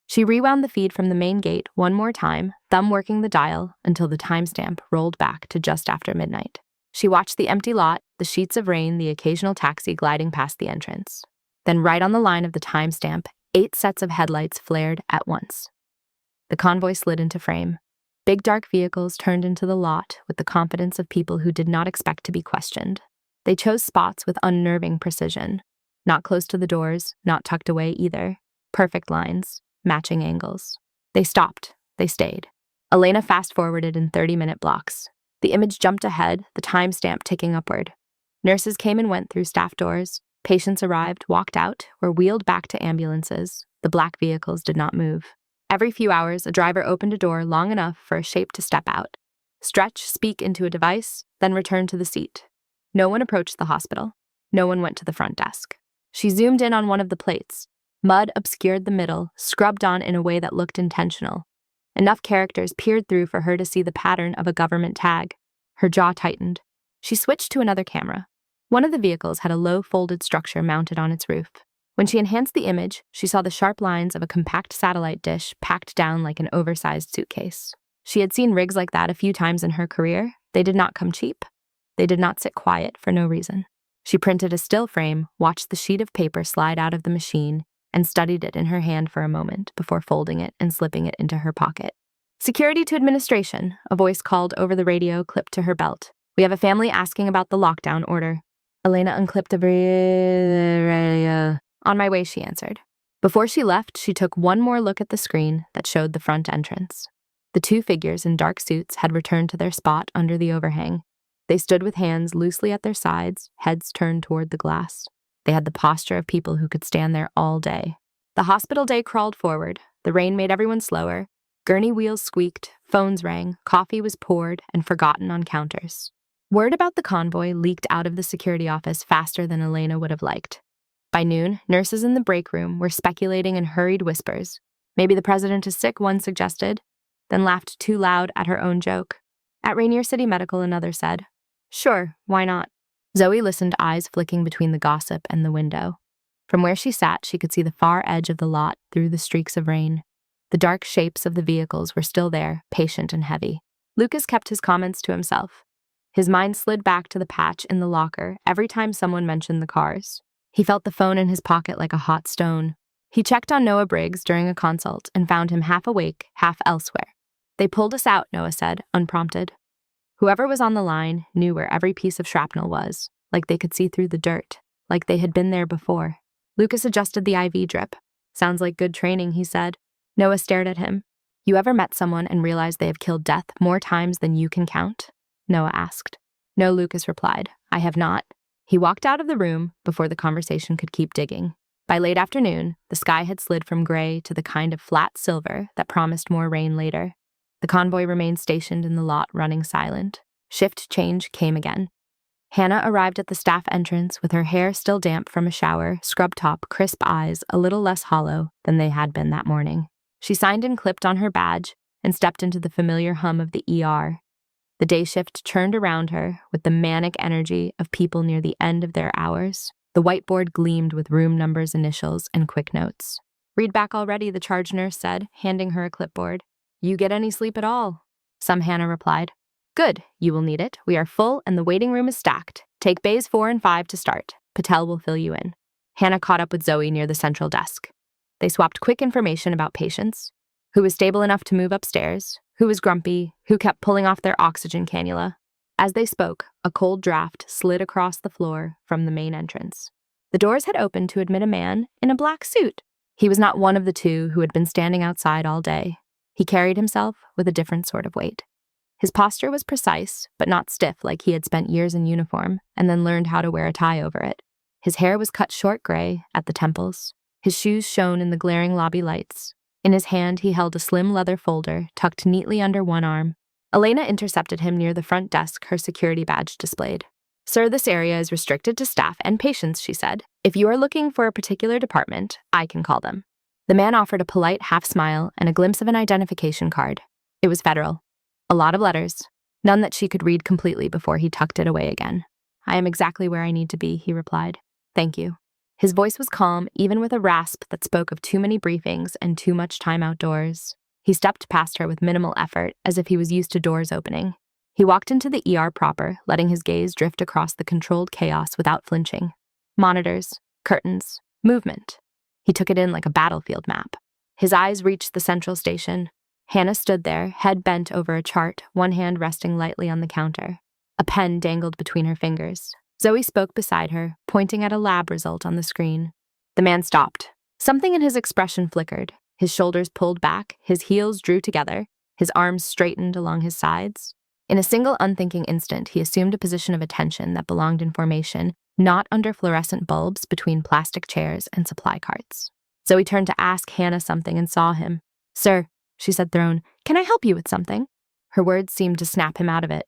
She rewound the feed from the main gate one more time, thumb working the dial until the timestamp rolled back to just after midnight. She watched the empty lot, the sheets of rain, the occasional taxi gliding past the entrance. Then right on the line of the timestamp, 8 sets of headlights flared at once. The convoy slid into frame. Big dark vehicles turned into the lot with the confidence of people who did not expect to be questioned. They chose spots with unnerving precision. Not close to the doors, not tucked away either. Perfect lines, matching angles. They stopped. They stayed. Elena fast-forwarded in 30-minute blocks. The image jumped ahead, the timestamp ticking upward. Nurses came and went through staff doors. Patients arrived, walked out, or wheeled back to ambulances. The black vehicles did not move. Every few hours, a driver opened a door long enough for a shape to step out, stretch, speak into a device, then return to the seat. No one approached the hospital. No one went to the front desk. She zoomed in on one of the plates. Mud obscured the middle, scrubbed on in a way that looked intentional. Enough characters peered through for her to see the pattern of a government tag. Her jaw tightened. She switched to another camera. One of the vehicles had a low folded structure mounted on its roof. When she enhanced the image, she saw the sharp lines of a compact satellite dish packed down like an oversized suitcase. She had seen rigs like that a few times in her career. They did not come cheap. They did not sit quiet for no reason. She printed a still frame, watched the sheet of paper slide out of the machine, and studied it in her hand for a moment before folding it and slipping it into her pocket. "Security to administration," a voice called over the radio clipped to her belt. "We have a family asking about the lockdown order." Elena unclipped the radio. "On my way," she answered. Before she left, she took one more look at the screen that showed the front entrance. The 2 figures in dark suits had returned to their spot under the overhang. They stood with hands loosely at their sides, heads turned toward the glass. They had the posture of people who could stand there all day. The hospital day crawled forward. The rain made everyone slower. Gurney wheels squeaked, phones rang, coffee was poured and forgotten on counters. Word about the convoy leaked out of the security office faster than Elena would have liked. By noon, nurses in the break room were speculating in hurried whispers. Maybe the president is sick, one suggested, then laughed too loud at her own joke. At Rainier City Medical, another said, "Sure, why not?" Zoe listened, eyes flicking between the gossip and the window. From where she sat, she could see the far edge of the lot through the streaks of rain. The dark shapes of the vehicles were still there, patient and heavy. Lucas kept his comments to himself. His mind slid back to the patch in the locker every time someone mentioned the cars. He felt the phone in his pocket like a hot stone. He checked on Noah Briggs during a consult and found him half awake, half elsewhere. "They pulled us out," Noah said, unprompted. Whoever was on the line knew where every piece of shrapnel was, like they could see through the dirt, like they had been there before. Lucas adjusted the IV drip. "Sounds like good training," he said. Noah stared at him. "You ever met someone and realized they have killed death more times than you can count?" Noah asked. "No," Lucas replied. "I have not." He walked out of the room before the conversation could keep digging. By late afternoon, the sky had slid from gray to the kind of flat silver that promised more rain later. The convoy remained stationed in the lot, running silent. Shift change came again. Hannah arrived at the staff entrance with her hair still damp from a shower, scrub top, crisp eyes a little less hollow than they had been that morning. She signed and clipped on her badge and stepped into the familiar hum of the ER. The day shift churned around her with the manic energy of people near the end of their hours. The whiteboard gleamed with room numbers, initials, and quick notes. "Read back already," the charge nurse said, handing her a clipboard. "You get any sleep at all?" Some Hannah replied. "Good, you will need it. We are full and the waiting room is stacked. Take bays 4 and 5 to start. Patel will fill you in." Hannah caught up with Zoe near the central desk. They swapped quick information about patients. Who was stable enough to move upstairs? Who was grumpy? Who kept pulling off their oxygen cannula? As they spoke, a cold draft slid across the floor from the main entrance. The doors had opened to admit a man in a black suit. He was not one of the 2 who had been standing outside all day. He carried himself with a different sort of weight. His posture was precise, but not stiff like he had spent years in uniform and then learned how to wear a tie over it. His hair was cut short gray at the temples. His shoes shone in the glaring lobby lights. In his hand, he held a slim leather folder tucked neatly under one arm. Elena intercepted him near the front desk, her security badge displayed. "Sir, this area is restricted to staff and patients," she said. "If you are looking for a particular department, I can call them." The man offered a polite half-smile and a glimpse of an identification card. It was federal. A lot of letters, none that she could read completely before he tucked it away again. "I am exactly where I need to be," he replied. "Thank you." His voice was calm, even with a rasp that spoke of too many briefings and too much time outdoors. He stepped past her with minimal effort, as if he was used to doors opening. He walked into the ER proper, letting his gaze drift across the controlled chaos without flinching. Monitors, curtains, movement. He took it in like a battlefield map. His eyes reached the central station. Hannah stood there, head bent over a chart, one hand resting lightly on the counter. A pen dangled between her fingers. Zoe spoke beside her, pointing at a lab result on the screen. The man stopped. Something in his expression flickered. His shoulders pulled back, his heels drew together, his arms straightened along his sides. In a single unthinking instant, he assumed a position of attention that belonged in formation, not under fluorescent bulbs between plastic chairs and supply carts. Zoe turned to ask Hannah something and saw him. "Sir," she said, thrown, "can I help you with something?" Her words seemed to snap him out of it.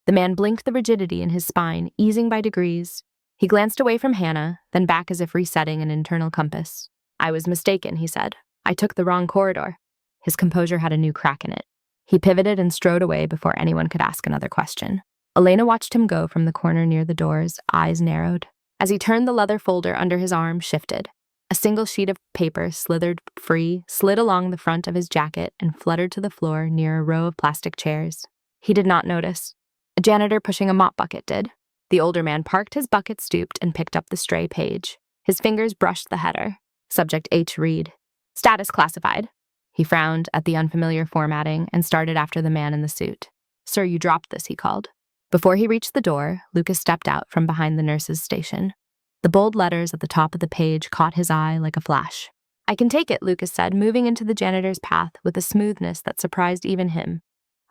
The man blinked the rigidity in his spine, easing by degrees. He glanced away from Hannah, then back as if resetting an internal compass. "I was mistaken," he said. "I took the wrong corridor." His composure had a new crack in it. He pivoted and strode away before anyone could ask another question. Elena watched him go from the corner near the doors, eyes narrowed. As he turned, the leather folder under his arm shifted. A single sheet of paper slithered free, slid along the front of his jacket, and fluttered to the floor near a row of plastic chairs. He did not notice. A janitor pushing a mop bucket did. The older man parked his bucket, stooped, and picked up the stray page. His fingers brushed the header. Subject H. Reed. Status classified. He frowned at the unfamiliar formatting and started after the man in the suit. "Sir, you dropped this," he called. Before he reached the door, Lucas stepped out from behind the nurse's station. The bold letters at the top of the page caught his eye like a flash. "I can take it," Lucas said, moving into the janitor's path with a smoothness that surprised even him.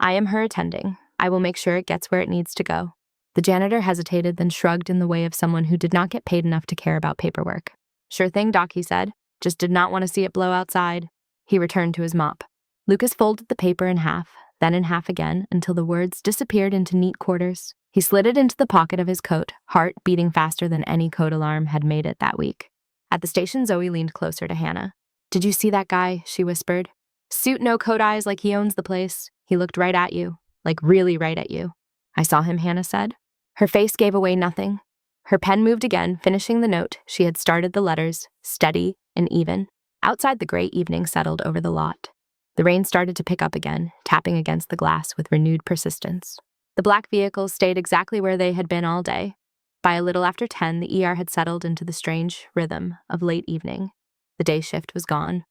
"I am her attending. I will make sure it gets where it needs to go." The janitor hesitated, then shrugged in the way of someone who did not get paid enough to care about paperwork. "Sure thing, Doc," he said. "Just did not want to see it blow outside." He returned to his mop. Lucas folded the paper in half, then in half again, until the words disappeared into neat quarters. He slid it into the pocket of his coat, heart beating faster than any code alarm had made it that week. At the station, Zoe leaned closer to Hannah. "Did you see that guy?" she whispered. "Suit, no coat eyes, like he owns the place. He looked right at you, like really right at you." "I saw him," Hannah said. Her face gave away nothing. Her pen moved again, finishing the note. She had started the letters, steady and even. Outside, the gray evening settled over the lot. The rain started to pick up again, tapping against the glass with renewed persistence. The black vehicles stayed exactly where they had been all day. By a little after 10, the ER had settled into the strange rhythm of late evening. The day shift was gone.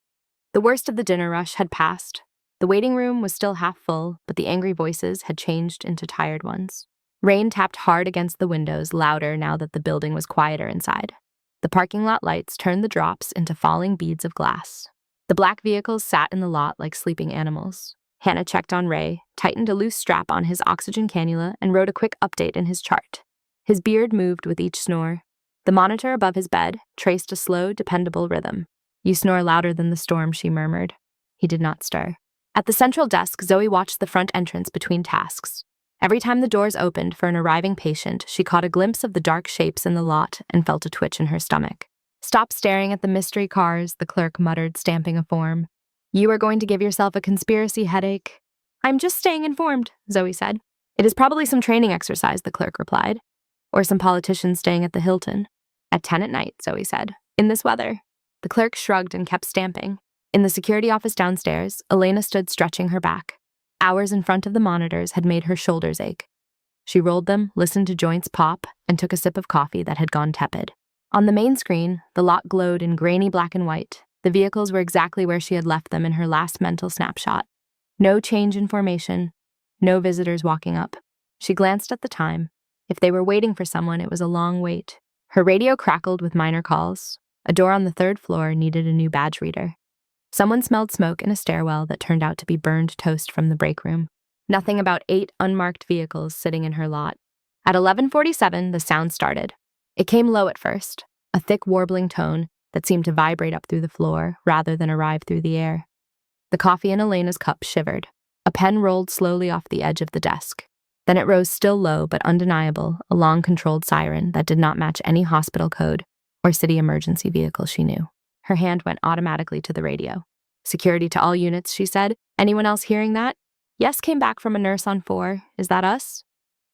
The worst of the dinner rush had passed. The waiting room was still half full, but the angry voices had changed into tired ones. Rain tapped hard against the windows, louder now that the building was quieter inside. The parking lot lights turned the drops into falling beads of glass. The black vehicles sat in the lot like sleeping animals. Hannah checked on Ray, tightened a loose strap on his oxygen cannula, and wrote a quick update in his chart. His beard moved with each snore. The monitor above his bed traced a slow, dependable rhythm. "You snore louder than the storm," she murmured. He did not stir. At the central desk, Zoe watched the front entrance between tasks. Every time the doors opened for an arriving patient, she caught a glimpse of the dark shapes in the lot and felt a twitch in her stomach. "Stop staring at the mystery cars," the clerk muttered, stamping a form. "You are going to give yourself a conspiracy headache." "I'm just staying informed," Zoe said. "It is probably some training exercise," the clerk replied. "Or some politician staying at the Hilton." "At 10 at night," Zoe said. "In this weather." The clerk shrugged and kept stamping. In the security office downstairs, Elena stood stretching her back. Hours in front of the monitors had made her shoulders ache. She rolled them, listened to joints pop, and took a sip of coffee that had gone tepid. On the main screen, the lot glowed in grainy black and white. The vehicles were exactly where she had left them in her last mental snapshot. No change in formation, no visitors walking up. She glanced at the time. If they were waiting for someone, it was a long wait. Her radio crackled with minor calls. A door on the 3rd floor needed a new badge reader. Someone smelled smoke in a stairwell that turned out to be burned toast from the break room. Nothing about 8 unmarked vehicles sitting in her lot. At 11:47, the sound started. It came low at first, a thick warbling tone that seemed to vibrate up through the floor rather than arrive through the air. The coffee in Elena's cup shivered. A pen rolled slowly off the edge of the desk. Then it rose still low but undeniable, a long controlled siren that did not match any hospital code or city emergency vehicle she knew. Her hand went automatically to the radio. "Security to all units," she said. "Anyone else hearing that?" "Yes," came back from a nurse on 4. "Is that us?"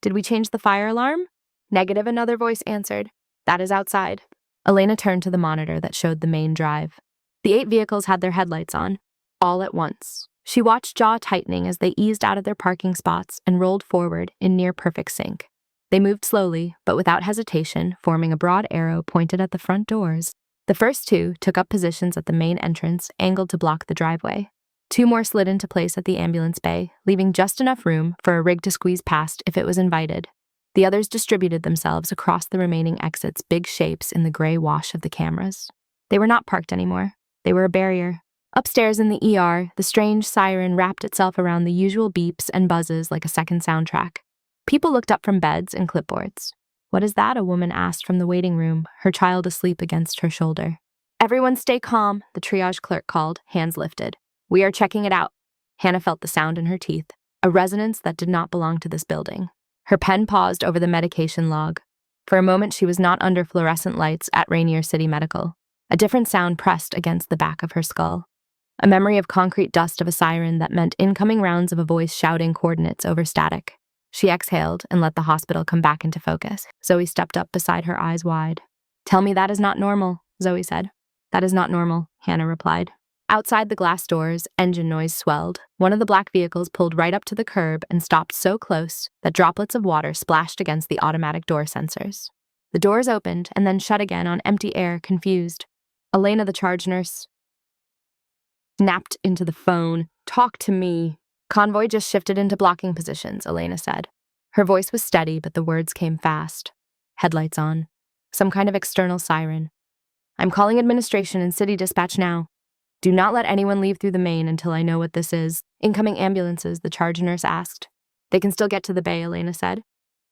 "Did we change the fire alarm?" "Negative," another voice answered. "That is outside." Elena turned to the monitor that showed the main drive. The 8 vehicles had their headlights on, all at once. She watched, jaw tightening, as they eased out of their parking spots and rolled forward in near-perfect sync. They moved slowly, but without hesitation, forming a broad arrow pointed at the front doors. The first 2 took up positions at the main entrance, angled to block the driveway. 2 more slid into place at the ambulance bay, leaving just enough room for a rig to squeeze past if it was invited. The others distributed themselves across the remaining exits, big shapes in the gray wash of the cameras. They were not parked anymore. They were a barrier. Upstairs in the ER, the strange siren wrapped itself around the usual beeps and buzzes like a second soundtrack. People looked up from beds and clipboards. "What is that?" a woman asked from the waiting room, her child asleep against her shoulder. "Everyone stay calm," the triage clerk called, hands lifted. "We are checking it out." Hannah felt the sound in her teeth, a resonance that did not belong to this building. Her pen paused over the medication log. For a moment, she was not under fluorescent lights at Rainier City Medical. A different sound pressed against the back of her skull. A memory of concrete dust of a siren that meant incoming rounds of a voice shouting coordinates over static. She exhaled and let the hospital come back into focus. Zoe stepped up beside her, eyes wide. "Tell me that is not normal," Zoe said. "That is not normal," Hannah replied. Outside the glass doors, engine noise swelled. One of the black vehicles pulled right up to the curb and stopped so close that droplets of water splashed against the automatic door sensors. The doors opened and then shut again on empty air, confused. Elena, the charge nurse, snapped into the phone. "Talk to me." "Convoy just shifted into blocking positions," Elena said. Her voice was steady, but the words came fast. Headlights on. Some kind of external siren. "I'm calling administration and city dispatch now. Do not let anyone leave through the main until I know what this is." "Incoming ambulances," the charge nurse asked. "They can still get to the bay," Elena said.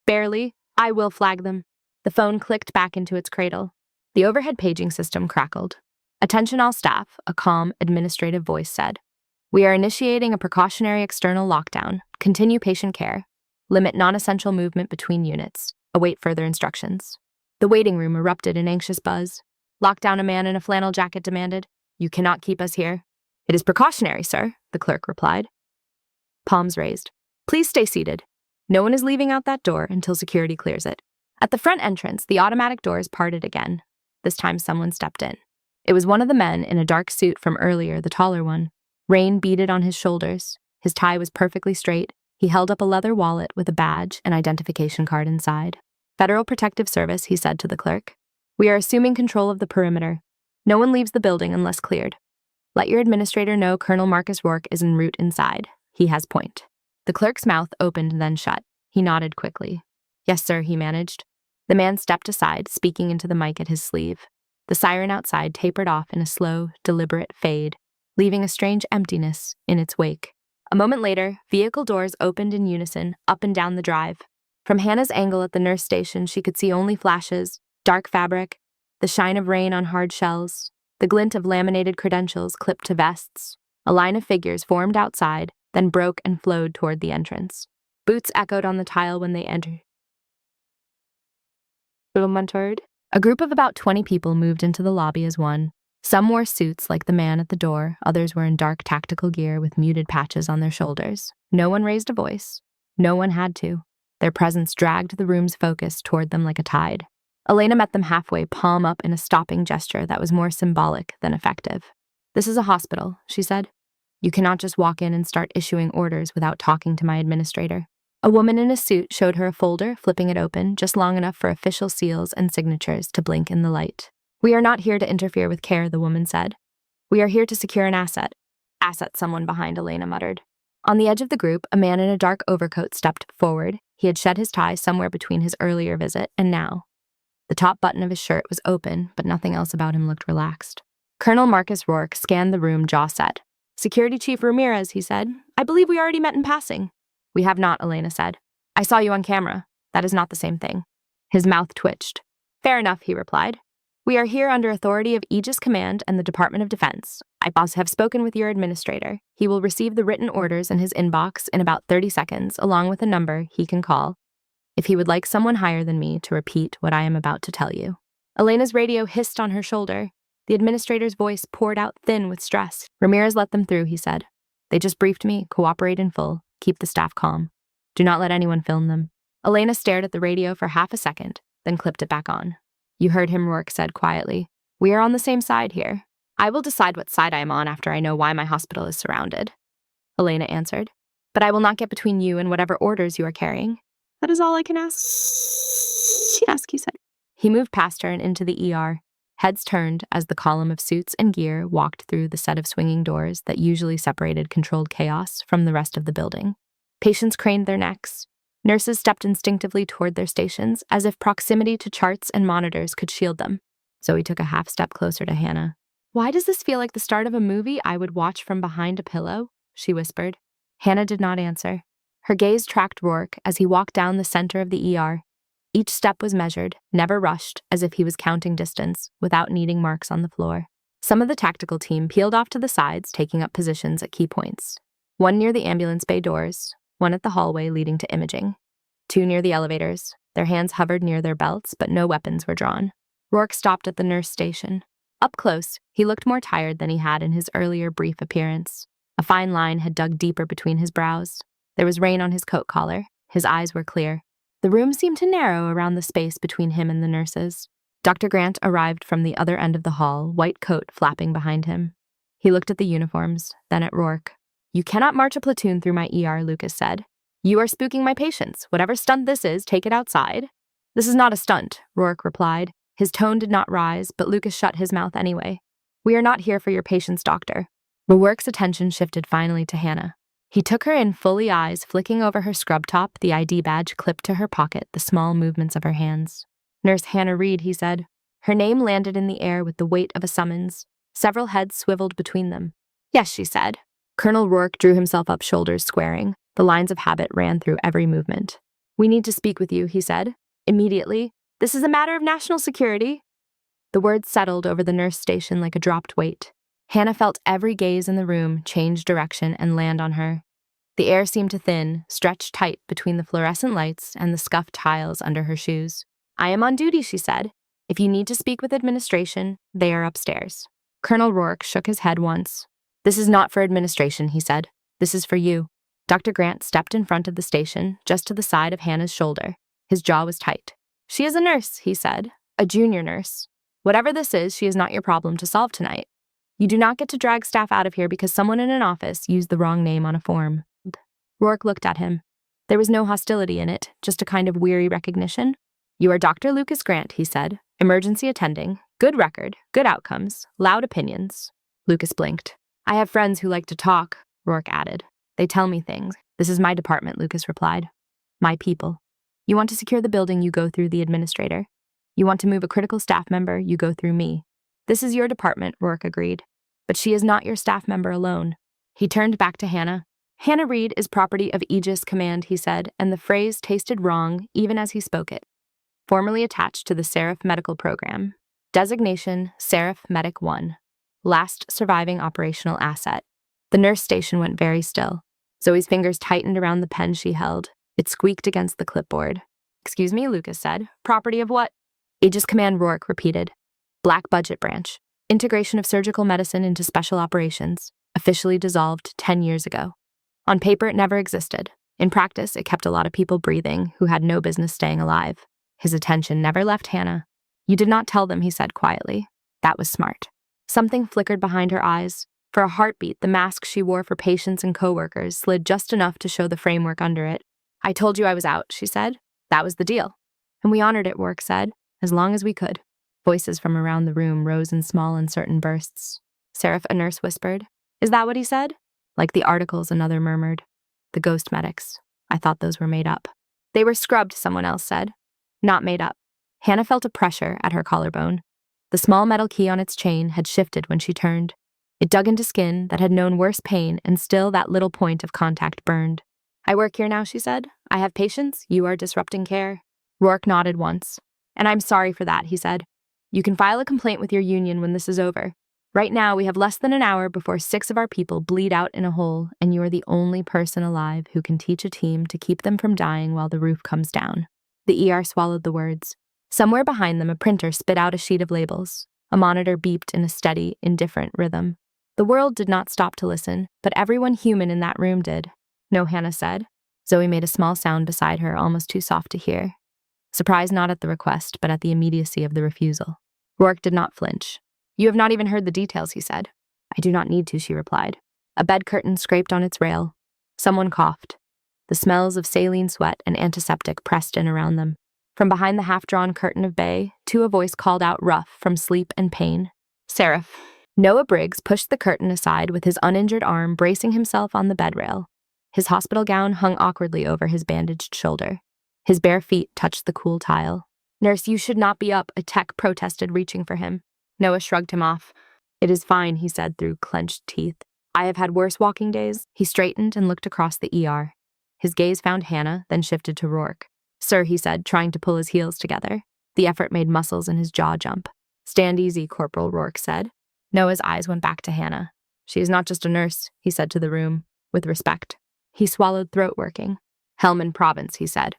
"Barely. I will flag them." The phone clicked back into its cradle. The overhead paging system crackled. "Attention all staff," a calm, administrative voice said. "We are initiating a precautionary external lockdown. Continue patient care. Limit non-essential movement between units. Await further instructions." The waiting room erupted in anxious buzz. "Lock down," a man in a flannel jacket demanded. "You cannot keep us here." "It is precautionary, sir," the clerk replied. Palms raised. "Please stay seated. No one is leaving out that door until security clears it." At the front entrance, the automatic doors parted again. This time someone stepped in. It was one of the men in a dark suit from earlier, the taller one. Rain beaded on his shoulders. His tie was perfectly straight. He held up a leather wallet with a badge and identification card inside. "Federal Protective Service," he said to the clerk. "We are assuming control of the perimeter. No one leaves the building unless cleared. Let your administrator know Colonel Marcus Rourke is en route inside. He has point." The clerk's mouth opened, then shut. He nodded quickly. "Yes, sir," he managed. The man stepped aside, speaking into the mic at his sleeve. The siren outside tapered off in a slow, deliberate fade, leaving a strange emptiness in its wake. A moment later, vehicle doors opened in unison, up and down the drive. From Hannah's angle at the nurse station, she could see only flashes, dark fabric, the shine of rain on hard shells, the glint of laminated credentials clipped to vests. A line of figures formed outside, then broke and flowed toward the entrance. Boots echoed on the tile when they entered. A group of about 20 people moved into the lobby as one. Some wore suits like the man at the door, others were in dark tactical gear with muted patches on their shoulders. No one raised a voice. No one had to. Their presence dragged the room's focus toward them like a tide. Elena met them halfway, palm up in a stopping gesture that was more symbolic than effective. "This is a hospital," she said. "You cannot just walk in and start issuing orders without talking to my administrator." A woman in a suit showed her a folder, flipping it open just long enough for official seals and signatures to blink in the light. "We are not here to interfere with care," the woman said. "We are here to secure an asset." "Asset," someone behind Elena muttered. On the edge of the group, a man in a dark overcoat stepped forward. He had shed his tie somewhere between his earlier visit and now. The top button of his shirt was open, but nothing else about him looked relaxed. Colonel Marcus Rourke scanned the room, jaw set. "Security Chief Ramirez," he said. "I believe we already met in passing." We have not, Elena said. I saw you on camera. That is not the same thing. His mouth twitched. Fair enough, he replied. We are here under authority of Aegis Command and the Department of Defense. I have spoken with your administrator. He will receive the written orders in his inbox in about 30 seconds, along with a number he can call if he would like someone higher than me to repeat what I am about to tell you. Elena's radio hissed on her shoulder. The administrator's voice poured out thin with stress. Ramirez let them through, he said. They just briefed me. Cooperate in full. Keep the staff calm. Do not let anyone film them. Elena stared at the radio for half a second, then clipped it back on. You heard him, Rourke said quietly. We are on the same side here. I will decide what side I am on after I know why my hospital is surrounded. Elena answered. But I will not get between you and whatever orders you are carrying. That is all I can ask, he said. He moved past her and into the ER. Heads turned as the column of suits and gear walked through the set of swinging doors that usually separated controlled chaos from the rest of the building. Patients craned their necks. Nurses stepped instinctively toward their stations, as if proximity to charts and monitors could shield them. Zoe took a half step closer to Hannah. Why does this feel like the start of a movie I would watch from behind a pillow? She whispered. Hannah did not answer. Her gaze tracked Rourke as he walked down the center of the ER. Each step was measured, never rushed, as if he was counting distance, without needing marks on the floor. Some of the tactical team peeled off to the sides, taking up positions at key points. One near the ambulance bay doors, one at the hallway leading to imaging. Two near the elevators. Their hands hovered near their belts, but no weapons were drawn. Rourke stopped at the nurse station. Up close, he looked more tired than he had in his earlier brief appearance. A fine line had dug deeper between his brows. There was rain on his coat collar. His eyes were clear. The room seemed to narrow around the space between him and the nurses. Dr. Grant arrived from the other end of the hall, white coat flapping behind him. He looked at the uniforms, then at Rourke. You cannot march a platoon through my ER, Lucas said. You are spooking my patients. Whatever stunt this is, take it outside. This is not a stunt, Rourke replied. His tone did not rise, but Lucas shut his mouth anyway. We are not here for your patients, doctor. Rourke's attention shifted finally to Hannah. He took her in, fully eyes, flicking over her scrub top, the ID badge clipped to her pocket, the small movements of her hands. Nurse Hannah Reed, he said. Her name landed in the air with the weight of a summons. Several heads swiveled between them. Yes, she said. Colonel Rourke drew himself up, shoulders squaring. The lines of habit ran through every movement. We need to speak with you, he said. Immediately. This is a matter of national security. The words settled over the nurse station like a dropped weight. Hannah felt every gaze in the room change direction and land on her. The air seemed to thin, stretch tight between the fluorescent lights and the scuffed tiles under her shoes. I am on duty, she said. If you need to speak with administration, they are upstairs. Colonel Rourke shook his head once. This is not for administration, he said. This is for you. Dr. Grant stepped in front of the station, just to the side of Hannah's shoulder. His jaw was tight. She is a nurse, he said. A junior nurse. Whatever this is, she is not your problem to solve tonight. You do not get to drag staff out of here because someone in an office used the wrong name on a form. Rourke looked at him. There was no hostility in it, just a kind of weary recognition. You are Dr. Lucas Grant, he said. Emergency attending. Good record, good outcomes, loud opinions. Lucas blinked. I have friends who like to talk, Rourke added. They tell me things. This is my department, Lucas replied. My people. You want to secure the building, you go through the administrator. You want to move a critical staff member, you go through me. This is your department, Rourke agreed. But she is not your staff member alone. He turned back to Hannah. Hannah Reed is property of Aegis Command, he said, and the phrase tasted wrong even as he spoke it. Formerly attached to the Seraph Medical Program. Designation, Seraph Medic 1. Last surviving operational asset. The nurse station went very still. Zoe's fingers tightened around the pen she held. It squeaked against the clipboard. Excuse me, Lucas said. Property of what? Aegis Command, Rourke repeated. Black Budget Branch. Integration of surgical medicine into special operations. Officially dissolved 10 years ago. On paper, it never existed. In practice, it kept a lot of people breathing who had no business staying alive. His attention never left Hannah. You did not tell them, he said quietly. That was smart. Something flickered behind her eyes. For a heartbeat, the mask she wore for patients and coworkers slid just enough to show the framework under it. I told you I was out, she said. That was the deal. And we honored it, Rourke said, as long as we could. Voices from around the room rose in small, uncertain bursts. Seraph, a nurse whispered. Is that what he said? Like the articles, another murmured. The ghost medics. I thought those were made up. They were scrubbed, someone else said. Not made up. Hannah felt a pressure at her collarbone. The small metal key on its chain had shifted when she turned. It dug into skin that had known worse pain, and still that little point of contact burned. I work here now, she said. I have patients. You are disrupting care. Rourke nodded once. And I'm sorry for that, he said. You can file a complaint with your union when this is over. Right now, we have less than an hour before 6 of our people bleed out in a hole, and you are the only person alive who can teach a team to keep them from dying while the roof comes down. The ER swallowed the words. Somewhere behind them, a printer spit out a sheet of labels. A monitor beeped in a steady, indifferent rhythm. The world did not stop to listen, but everyone human in that room did. No, Hannah said. Zoe made a small sound beside her, almost too soft to hear. Surprised not at the request, but at the immediacy of the refusal. Rourke did not flinch. You have not even heard the details, he said. I do not need to, she replied. A bed curtain scraped on its rail. Someone coughed. The smells of saline sweat and antiseptic pressed in around them. From behind the half-drawn curtain of bay, a voice called out rough from sleep and pain. Seraph. Noah Briggs pushed the curtain aside with his uninjured arm bracing himself on the bed rail. His hospital gown hung awkwardly over his bandaged shoulder. His bare feet touched the cool tile. Nurse, you should not be up, a tech protested, reaching for him. Noah shrugged him off. It is fine, he said through clenched teeth. I have had worse walking days. He straightened and looked across the ER. His gaze found Hannah, then shifted to Rourke. Sir, he said, trying to pull his heels together. The effort made muscles in his jaw jump. Stand easy, Corporal, Rourke said. Noah's eyes went back to Hannah. She is not just a nurse, he said to the room, with respect. He swallowed, throat working. Helmand Province, he said.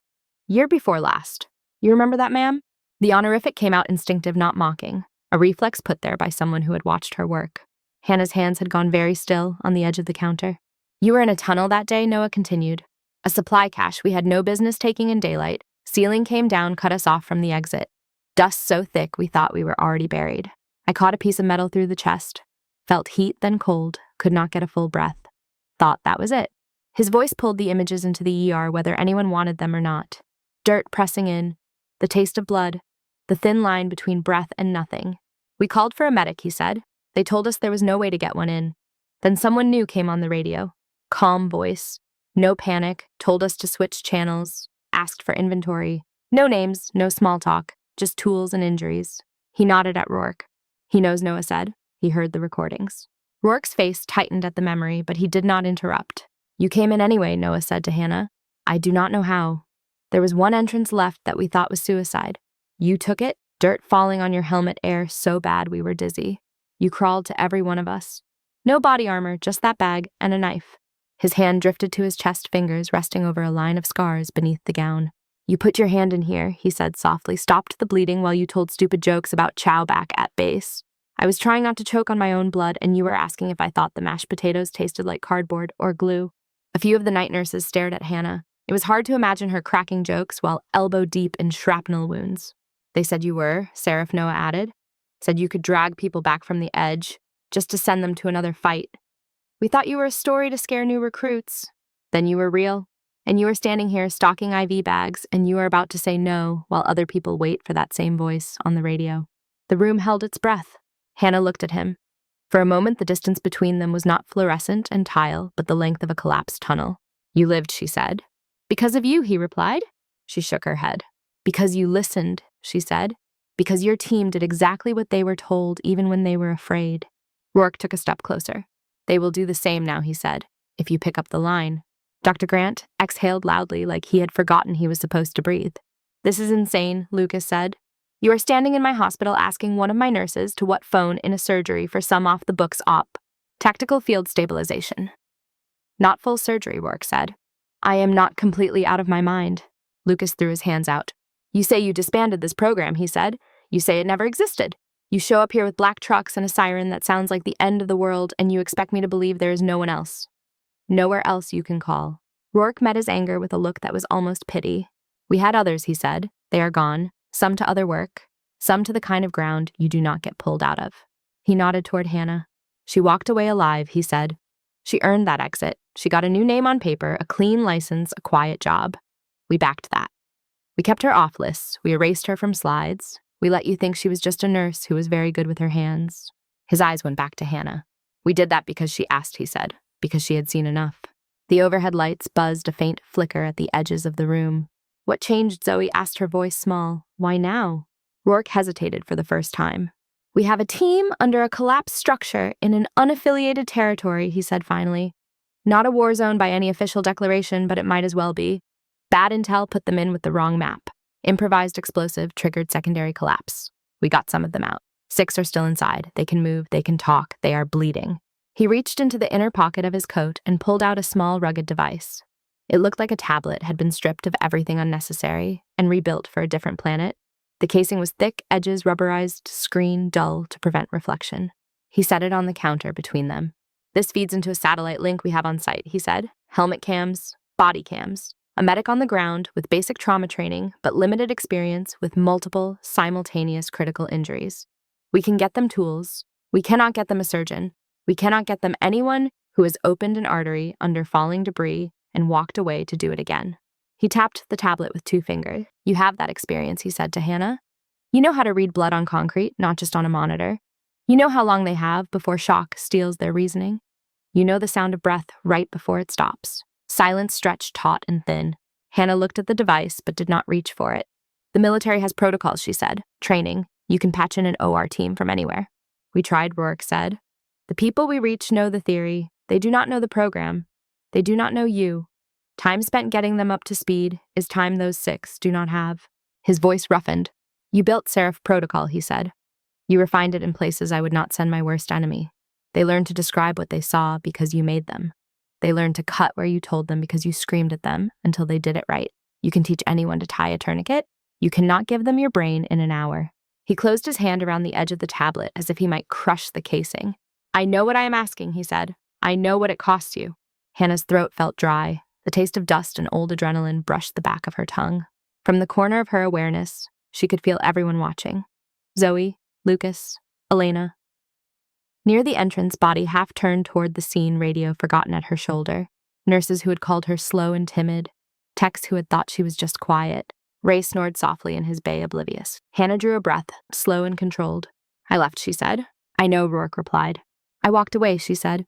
Year before last. You remember that, ma'am? The honorific came out instinctive, not mocking, a reflex put there by someone who had watched her work. Hannah's hands had gone very still on the edge of the counter. You were in a tunnel that day, Noah continued. A supply cache we had no business taking in daylight. Ceiling came down, cut us off from the exit. Dust so thick we thought we were already buried. I caught a piece of metal through the chest. Felt heat, then cold, could not get a full breath. Thought that was it. His voice pulled the images into the ER whether anyone wanted them or not. Dirt pressing in, the taste of blood, the thin line between breath and nothing. We called for a medic, he said. They told us there was no way to get one in. Then someone new came on the radio. Calm voice. No panic, told us to switch channels, asked for inventory. No names, no small talk, just tools and injuries. He nodded at Rourke. He knows, Noah said. He heard the recordings. Rourke's face tightened at the memory, but he did not interrupt. You came in anyway, Noah said to Hannah. I do not know how. There was one entrance left that we thought was suicide. You took it, dirt falling on your helmet, air so bad we were dizzy. You crawled to every one of us. No body armor, just that bag and a knife. His hand drifted to his chest, fingers resting over a line of scars beneath the gown. You put your hand in here, he said softly, stopped the bleeding while you told stupid jokes about chow back at base. I was trying not to choke on my own blood, and you were asking if I thought the mashed potatoes tasted like cardboard or glue. A few of the night nurses stared at Hannah. It was hard to imagine her cracking jokes while elbow deep in shrapnel wounds. They said you were, Seraph, Noah added. Said you could drag people back from the edge, just to send them to another fight. We thought you were a story to scare new recruits. Then you were real. And you were standing here stocking IV bags, and you were about to say no while other people wait for that same voice on the radio. The room held its breath. Hannah looked at him. For a moment, the distance between them was not fluorescent and tile, but the length of a collapsed tunnel. You lived, she said. Because of you, he replied. She shook her head. Because you listened, she said. Because your team did exactly what they were told, even when they were afraid. Rourke took a step closer. They will do the same now, he said, if you pick up the line. Dr. Grant exhaled loudly like he had forgotten he was supposed to breathe. This is insane, Lucas said. You are standing in my hospital asking one of my nurses to what phone in a surgery for some off-the-books op. Tactical field stabilization. Not full surgery, Rourke said. I am not completely out of my mind. Lucas threw his hands out. You say you disbanded this program, he said. You say it never existed. You show up here with black trucks and a siren that sounds like the end of the world, and you expect me to believe there is no one else. Nowhere else you can call. Rourke met his anger with a look that was almost pity. We had others, he said. They are gone. Some to other work. Some to the kind of ground you do not get pulled out of. He nodded toward Hannah. She walked away alive, he said. She earned that exit. She got a new name on paper, a clean license, a quiet job. We backed that. We kept her off lists. We erased her from slides. We let you think she was just a nurse who was very good with her hands. His eyes went back to Hannah. We did that because she asked, he said, because she had seen enough. The overhead lights buzzed a faint flicker at the edges of the room. What changed, Zoe asked, her voice small. Why now? Rourke hesitated for the first time. We have a team under a collapsed structure in an unaffiliated territory, he said finally. Not a war zone by any official declaration, but it might as well be. Bad intel put them in with the wrong map. Improvised explosive triggered secondary collapse. We got some of them out. 6 are still inside. They can move, they can talk, they are bleeding. He reached into the inner pocket of his coat and pulled out a small, rugged device. It looked like a tablet had been stripped of everything unnecessary and rebuilt for a different planet. The casing was thick, edges rubberized, screen dull to prevent reflection. He set it on the counter between them. This feeds into a satellite link we have on site, he said. Helmet cams, body cams. A medic on the ground with basic trauma training, but limited experience with multiple, simultaneous critical injuries. We can get them tools. We cannot get them a surgeon. We cannot get them anyone who has opened an artery under falling debris and walked away to do it again. He tapped the tablet with 2 fingers. You have that experience, he said to Hannah. You know how to read blood on concrete, not just on a monitor. You know how long they have before shock steals their reasoning. You know the sound of breath right before it stops. Silence stretched taut and thin. Hannah looked at the device but did not reach for it. The military has protocols, she said. Training. You can patch in an OR team from anywhere. We tried, Rourke said. The people we reach know the theory. They do not know the program. They do not know you. Time spent getting them up to speed is time those 6 do not have. His voice roughened. You built Seraph Protocol, he said. You refined it in places I would not send my worst enemy. They learned to describe what they saw because you made them. They learned to cut where you told them because you screamed at them until they did it right. You can teach anyone to tie a tourniquet. You cannot give them your brain in an hour. He closed his hand around the edge of the tablet as if he might crush the casing. I know what I am asking, he said. I know what it costs you. Hannah's throat felt dry. The taste of dust and old adrenaline brushed the back of her tongue. From the corner of her awareness, she could feel everyone watching. Zoe, Lucas, Elena. Near the entrance, body half turned toward the scene, radio forgotten at her shoulder. Nurses who had called her slow and timid. Techs who had thought she was just quiet. Ray snored softly in his bay, oblivious. Hannah drew a breath, slow and controlled. I left, she said. I know, Rourke replied. I walked away, she said.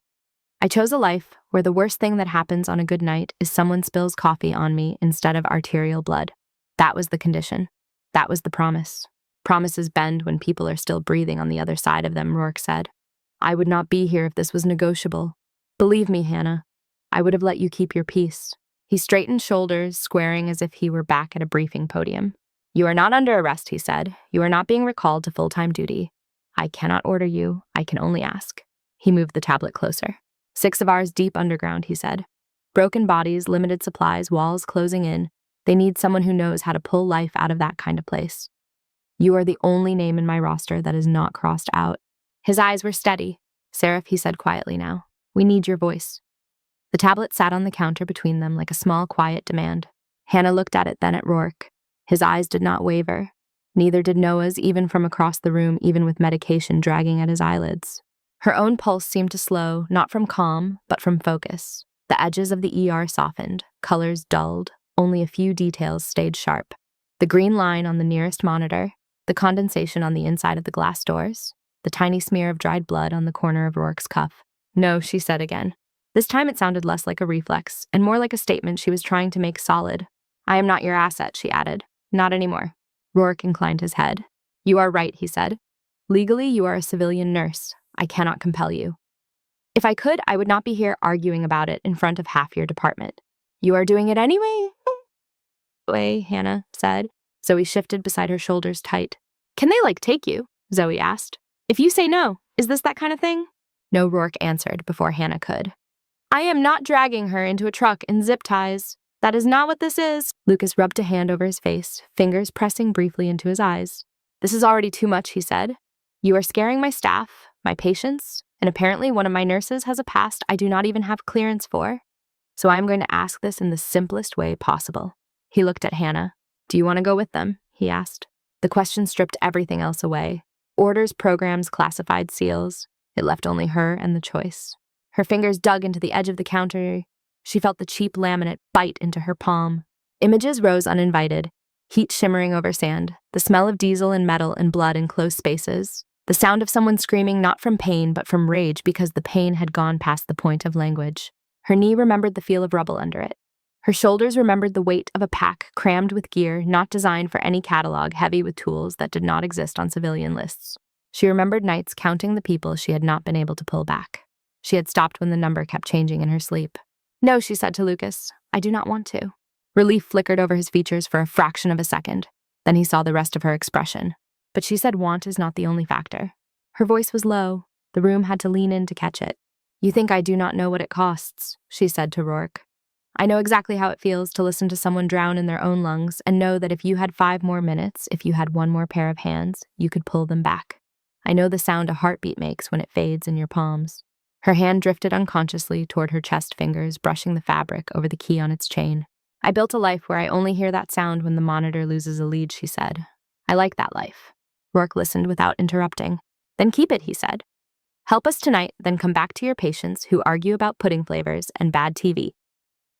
I chose a life where the worst thing that happens on a good night is someone spills coffee on me instead of arterial blood. That was the condition. That was the promise. Promises bend when people are still breathing on the other side of them, Rourke said. I would not be here if this was negotiable. Believe me, Hannah, I would have let you keep your peace. He straightened shoulders, squaring as if he were back at a briefing podium. You are not under arrest, he said. You are not being recalled to full-time duty. I cannot order you. I can only ask. He moved the tablet closer. 6 of ours deep underground, he said. Broken bodies, limited supplies, walls closing in. They need someone who knows how to pull life out of that kind of place. You are the only name in my roster that is not crossed out. His eyes were steady. Seraph, he said quietly now. We need your voice. The tablet sat on the counter between them like a small, quiet demand. Hannah looked at it, then at Rourke. His eyes did not waver. Neither did Noah's, even from across the room, even with medication dragging at his eyelids. Her own pulse seemed to slow, not from calm, but from focus. The edges of the ER softened, colors dulled, only a few details stayed sharp. The green line on the nearest monitor, the condensation on the inside of the glass doors, the tiny smear of dried blood on the corner of Rourke's cuff. No, she said again. This time it sounded less like a reflex, and more like a statement she was trying to make solid. I am not your asset, she added. Not anymore. Rourke inclined his head. You are right, he said. Legally, you are a civilian nurse. I cannot compel you. If I could, I would not be here arguing about it in front of half your department. You are doing it anyway? Hannah said. Zoe shifted beside her shoulders tight. Can they, take you? Zoe asked. If you say no, is this that kind of thing? No, Rourke answered before Hannah could. I am not dragging her into a truck in zip ties. That is not what this is. Lucas rubbed a hand over his face, fingers pressing briefly into his eyes. This is already too much, he said. You are scaring my staff, my patients, and apparently one of my nurses has a past I do not even have clearance for. So I am going to ask this in the simplest way possible. He looked at Hannah. Do you want to go with them? He asked. The question stripped everything else away. Orders, programs, classified seals. It left only her and the choice. Her fingers dug into the edge of the counter. She felt the cheap laminate bite into her palm. Images rose uninvited, heat shimmering over sand, the smell of diesel and metal and blood in close spaces, the sound of someone screaming not from pain but from rage because the pain had gone past the point of language. Her knee remembered the feel of rubble under it. Her shoulders remembered the weight of a pack crammed with gear not designed for any catalog, heavy with tools that did not exist on civilian lists. She remembered nights counting the people she had not been able to pull back. She had stopped when the number kept changing in her sleep. No, she said to Lucas. I do not want to. Relief flickered over his features for a fraction of a second. Then he saw the rest of her expression. But she said want is not the only factor. Her voice was low. The room had to lean in to catch it. You think I do not know what it costs, she said to Rourke. I know exactly how it feels to listen to someone drown in their own lungs and know that if you had 5 more minutes, if you had one more pair of hands, you could pull them back. I know the sound a heartbeat makes when it fades in your palms. Her hand drifted unconsciously toward her chest fingers, brushing the fabric over the key on its chain. I built a life where I only hear that sound when the monitor loses a lead, she said. I like that life. Rourke listened without interrupting. Then keep it, he said. Help us tonight, then come back to your patients who argue about pudding flavors and bad TV,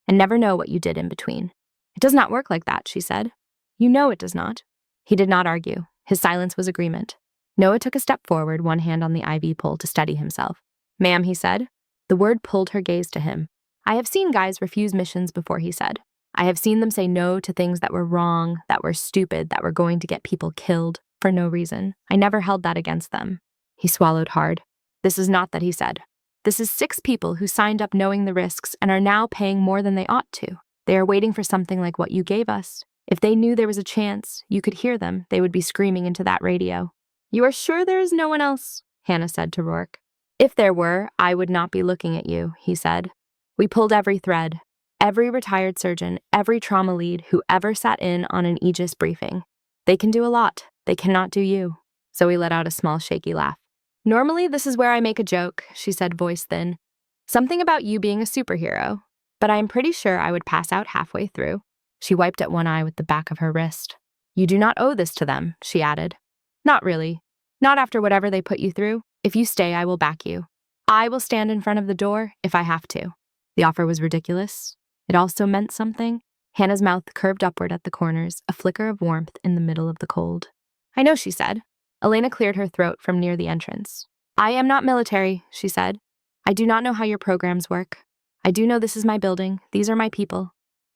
and never know what you did in between. It does not work like that, she said. You know it does not. He did not argue. His silence was agreement. Noah took a step forward, one hand on the IV pole to steady himself. Ma'am, he said. The word pulled her gaze to him. I have seen guys refuse missions before, he said. I have seen them say no to things that were wrong, that were stupid, that were going to get people killed for no reason. I never held that against them. He swallowed hard. This is not that, he said. This is 6 people who signed up knowing the risks and are now paying more than they ought to. They are waiting for something like what you gave us. If they knew there was a chance, you could hear them, they would be screaming into that radio. You are sure there is no one else? Hannah said to Rourke. If there were, I would not be looking at you, he said. We pulled every thread. Every retired surgeon, every trauma lead who ever sat in on an Aegis briefing. They can do a lot. They cannot do you. Zoe let out a small shaky laugh. Normally, this is where I make a joke, she said, voice thin. Something about you being a superhero. But I am pretty sure I would pass out halfway through. She wiped at one eye with the back of her wrist. You do not owe this to them, she added. Not really. Not after whatever they put you through. If you stay, I will back you. I will stand in front of the door if I have to. The offer was ridiculous. It also meant something. Hannah's mouth curved upward at the corners, a flicker of warmth in the middle of the cold. I know, she said. Elena cleared her throat from near the entrance. I am not military, she said. I do not know how your programs work. I do know this is my building. These are my people.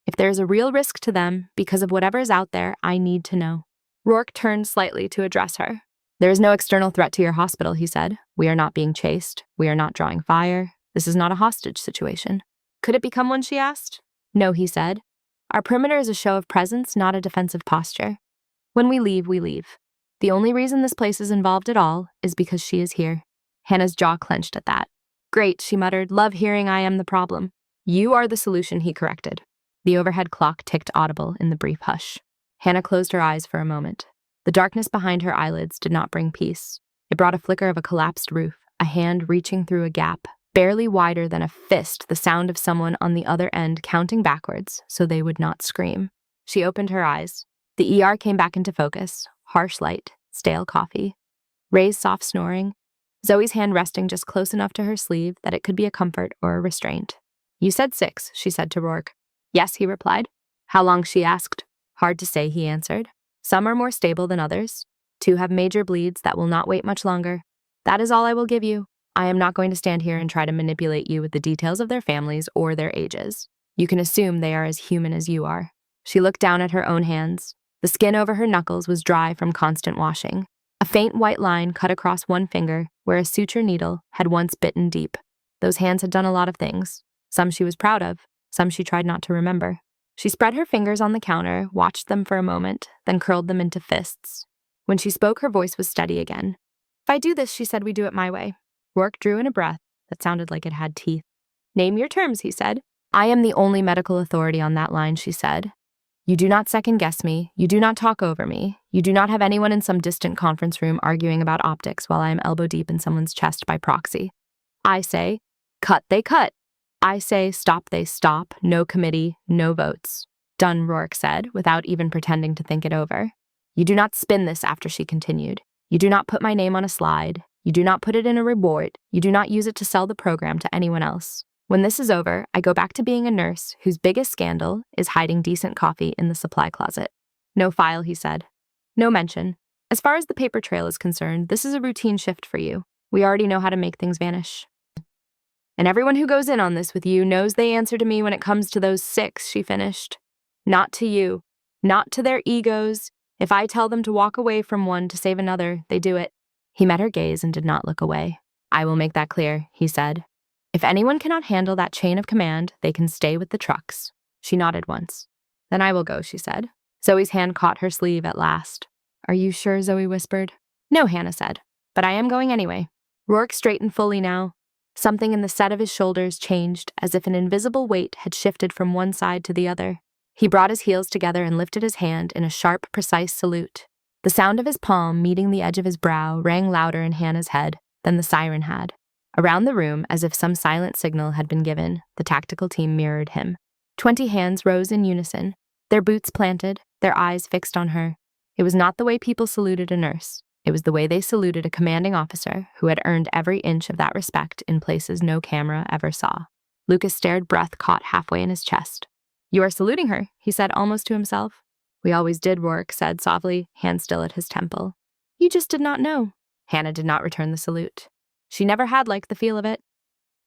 If there is a real risk to them, because of whatever is out there, I need to know. Rourke turned slightly to address her. There is no external threat to your hospital, he said. We are not being chased. We are not drawing fire. This is not a hostage situation. Could it become one, she asked. No, he said. Our perimeter is a show of presence, not a defensive posture. When we leave, we leave. The only reason this place is involved at all is because she is here. Hannah's jaw clenched at that. Great, she muttered. Love hearing I am the problem. You are the solution, he corrected. The overhead clock ticked audible in the brief hush. Hannah closed her eyes for a moment. The darkness behind her eyelids did not bring peace. It brought a flicker of a collapsed roof, a hand reaching through a gap, barely wider than a fist, the sound of someone on the other end counting backwards so they would not scream. She opened her eyes. The ER came back into focus, harsh light, stale coffee, Ray's soft snoring, Zoe's hand resting just close enough to her sleeve that it could be a comfort or a restraint. You said 6, she said to Rourke. Yes, he replied. How long, she asked. Hard to say, he answered. Some are more stable than others. 2 have major bleeds that will not wait much longer. That is all I will give you. I am not going to stand here and try to manipulate you with the details of their families or their ages. You can assume they are as human as you are. She looked down at her own hands. The skin over her knuckles was dry from constant washing. A faint white line cut across one finger where a suture needle had once bitten deep. Those hands had done a lot of things. Some she was proud of, some she tried not to remember. She spread her fingers on the counter, watched them for a moment, then curled them into fists. When she spoke, her voice was steady again. If I do this, she said, we do it my way. Rourke drew in a breath that sounded like it had teeth. Name your terms, he said. I am the only medical authority on that line, she said. You do not second-guess me. You do not talk over me. You do not have anyone in some distant conference room arguing about optics while I am elbow-deep in someone's chest by proxy. I say, cut, they cut. I say, stop, they stop. No committee, no votes. Done, Rourke said, without even pretending to think it over. You do not spin this, after she continued. You do not put my name on a slide. You do not put it in a report. You do not use it to sell the program to anyone else. When this is over, I go back to being a nurse whose biggest scandal is hiding decent coffee in the supply closet. No file, he said. No mention. As far as the paper trail is concerned, this is a routine shift for you. We already know how to make things vanish. And everyone who goes in on this with you knows they answer to me when it comes to those 6, she finished. Not to you. Not to their egos. If I tell them to walk away from one to save another, they do it. He met her gaze and did not look away. I will make that clear, he said. If anyone cannot handle that chain of command, they can stay with the trucks. She nodded once. Then I will go, she said. Zoe's hand caught her sleeve at last. Are you sure? Zoe whispered. No, Hannah said. But I am going anyway. Rourke straightened fully now. Something in the set of his shoulders changed, as if an invisible weight had shifted from one side to the other. He brought his heels together and lifted his hand in a sharp, precise salute. The sound of his palm meeting the edge of his brow rang louder in Hannah's head than the siren had. Around the room, as if some silent signal had been given, the tactical team mirrored him. 20 hands rose in unison, their boots planted, their eyes fixed on her. It was not the way people saluted a nurse. It was the way they saluted a commanding officer who had earned every inch of that respect in places no camera ever saw. Lucas stared, breath caught halfway in his chest. You are saluting her, he said almost to himself. We always did, Rourke said softly, hand still at his temple. You just did not know. Hannah did not return the salute. She never had liked the feel of it.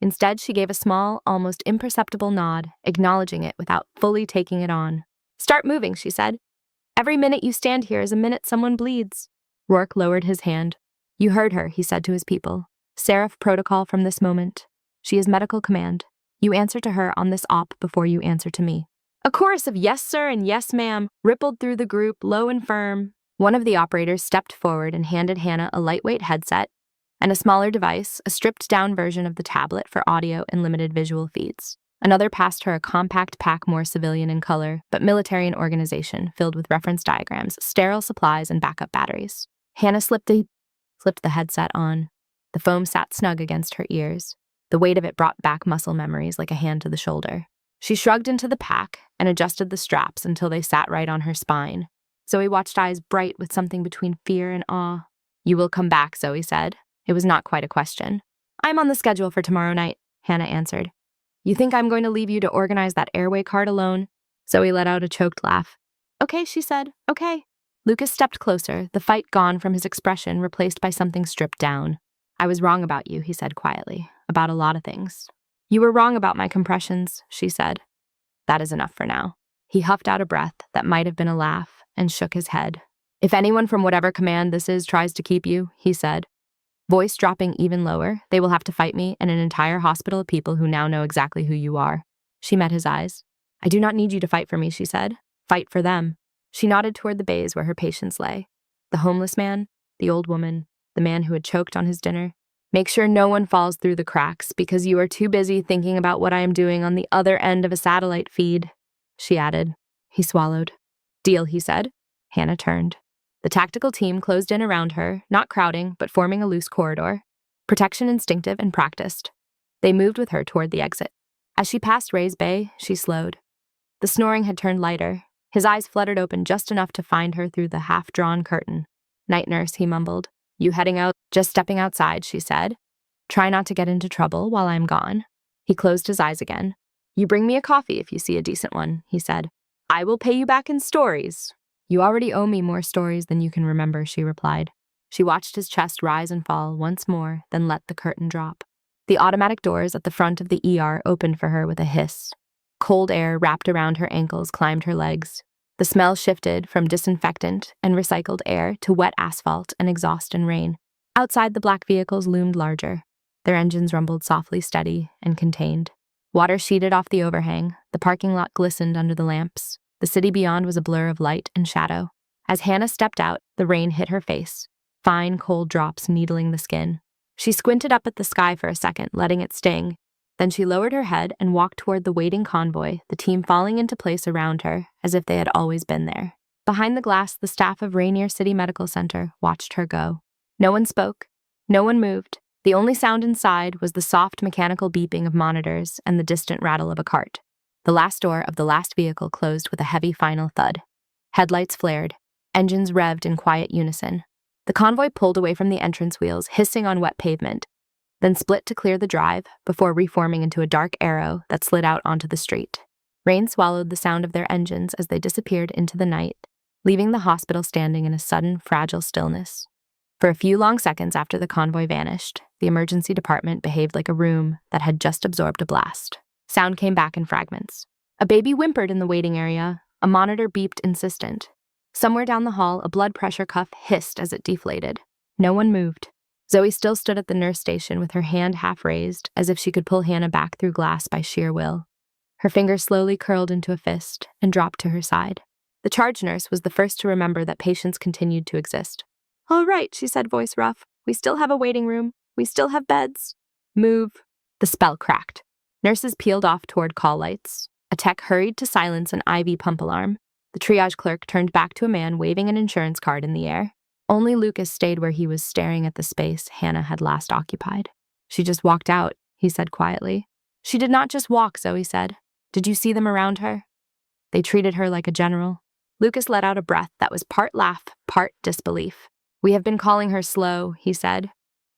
Instead, she gave a small, almost imperceptible nod, acknowledging it without fully taking it on. Start moving, she said. Every minute you stand here is a minute someone bleeds. Rourke lowered his hand. You heard her, he said to his people. Seraph protocol from this moment. She is medical command. You answer to her on this op before you answer to me. A chorus of yes, sir, and yes, ma'am rippled through the group, low and firm. One of the operators stepped forward and handed Hannah a lightweight headset and a smaller device, a stripped-down version of the tablet for audio and limited visual feeds. Another passed her a compact pack more civilian in color, but military in organization, filled with reference diagrams, sterile supplies, and backup batteries. Hannah flipped the headset on. The foam sat snug against her ears. The weight of it brought back muscle memories like a hand to the shoulder. She shrugged into the pack and adjusted the straps until they sat right on her spine. Zoe watched, eyes bright with something between fear and awe. You will come back, Zoe said. It was not quite a question. I'm on the schedule for tomorrow night, Hannah answered. You think I'm going to leave you to organize that airway card alone? Zoe let out a choked laugh. Okay, she said. Okay. Lucas stepped closer, the fight gone from his expression, replaced by something stripped down. I was wrong about you, he said quietly. About a lot of things. You were wrong about my compressions, she said. That is enough for now. He huffed out a breath that might have been a laugh and shook his head. If anyone from whatever command this is tries to keep you, he said, voice dropping even lower, they will have to fight me and an entire hospital of people who now know exactly who you are. She met his eyes. I do not need you to fight for me, she said. Fight for them. She nodded toward the bays where her patients lay. The homeless man, the old woman, the man who had choked on his dinner. Make sure no one falls through the cracks because you are too busy thinking about what I am doing on the other end of a satellite feed, she added. He swallowed. Deal, he said. Hannah turned. The tactical team closed in around her, not crowding, but forming a loose corridor. Protection instinctive and practiced. They moved with her toward the exit. As she passed Ray's bay, she slowed. The snoring had turned lighter. His eyes fluttered open just enough to find her through the half-drawn curtain. Night nurse, he mumbled. You heading out? Just stepping outside, she said. Try not to get into trouble while I'm gone. He closed his eyes again. You bring me a coffee if you see a decent one, he said. I will pay you back in stories. You already owe me more stories than you can remember, she replied. She watched his chest rise and fall once more, then let the curtain drop. The automatic doors at the front of the ER opened for her with a hiss. Cold air wrapped around her ankles climbed her legs. The smell shifted from disinfectant and recycled air to wet asphalt and exhaust and rain. Outside, the black vehicles loomed larger. Their engines rumbled softly, steady, and contained. Water sheeted off the overhang. The parking lot glistened under the lamps. The city beyond was a blur of light and shadow. As Hannah stepped out, the rain hit her face, fine, cold drops needling the skin. She squinted up at the sky for a second, letting it sting. Then she lowered her head and walked toward the waiting convoy, the team falling into place around her, as if they had always been there. Behind the glass, the staff of Rainier City Medical Center watched her go. No one spoke. No one moved. The only sound inside was the soft mechanical beeping of monitors and the distant rattle of a cart. The last door of the last vehicle closed with a heavy final thud. Headlights flared. Engines revved in quiet unison. The convoy pulled away from the entrance wheels, hissing on wet pavement, then split to clear the drive before reforming into a dark arrow that slid out onto the street. Rain swallowed the sound of their engines as they disappeared into the night, leaving the hospital standing in a sudden, fragile stillness. For a few long seconds after the convoy vanished, the emergency department behaved like a room that had just absorbed a blast. Sound came back in fragments. A baby whimpered in the waiting area. A monitor beeped insistent. Somewhere down the hall, a blood pressure cuff hissed as it deflated. No one moved. Zoe still stood at the nurse station with her hand half raised, as if she could pull Hannah back through glass by sheer will. Her fingers slowly curled into a fist and dropped to her side. The charge nurse was the first to remember that patients continued to exist. "All right," she said, voice rough. "We still have a waiting room. We still have beds. Move." The spell cracked. Nurses peeled off toward call lights. A tech hurried to silence an IV pump alarm. The triage clerk turned back to a man waving an insurance card in the air. Only Lucas stayed where he was, staring at the space Hannah had last occupied. "She just walked out," he said quietly. "She did not just walk," Zoe said. "Did you see them around her? They treated her like a general." Lucas let out a breath that was part laugh, part disbelief. "We have been calling her slow," he said.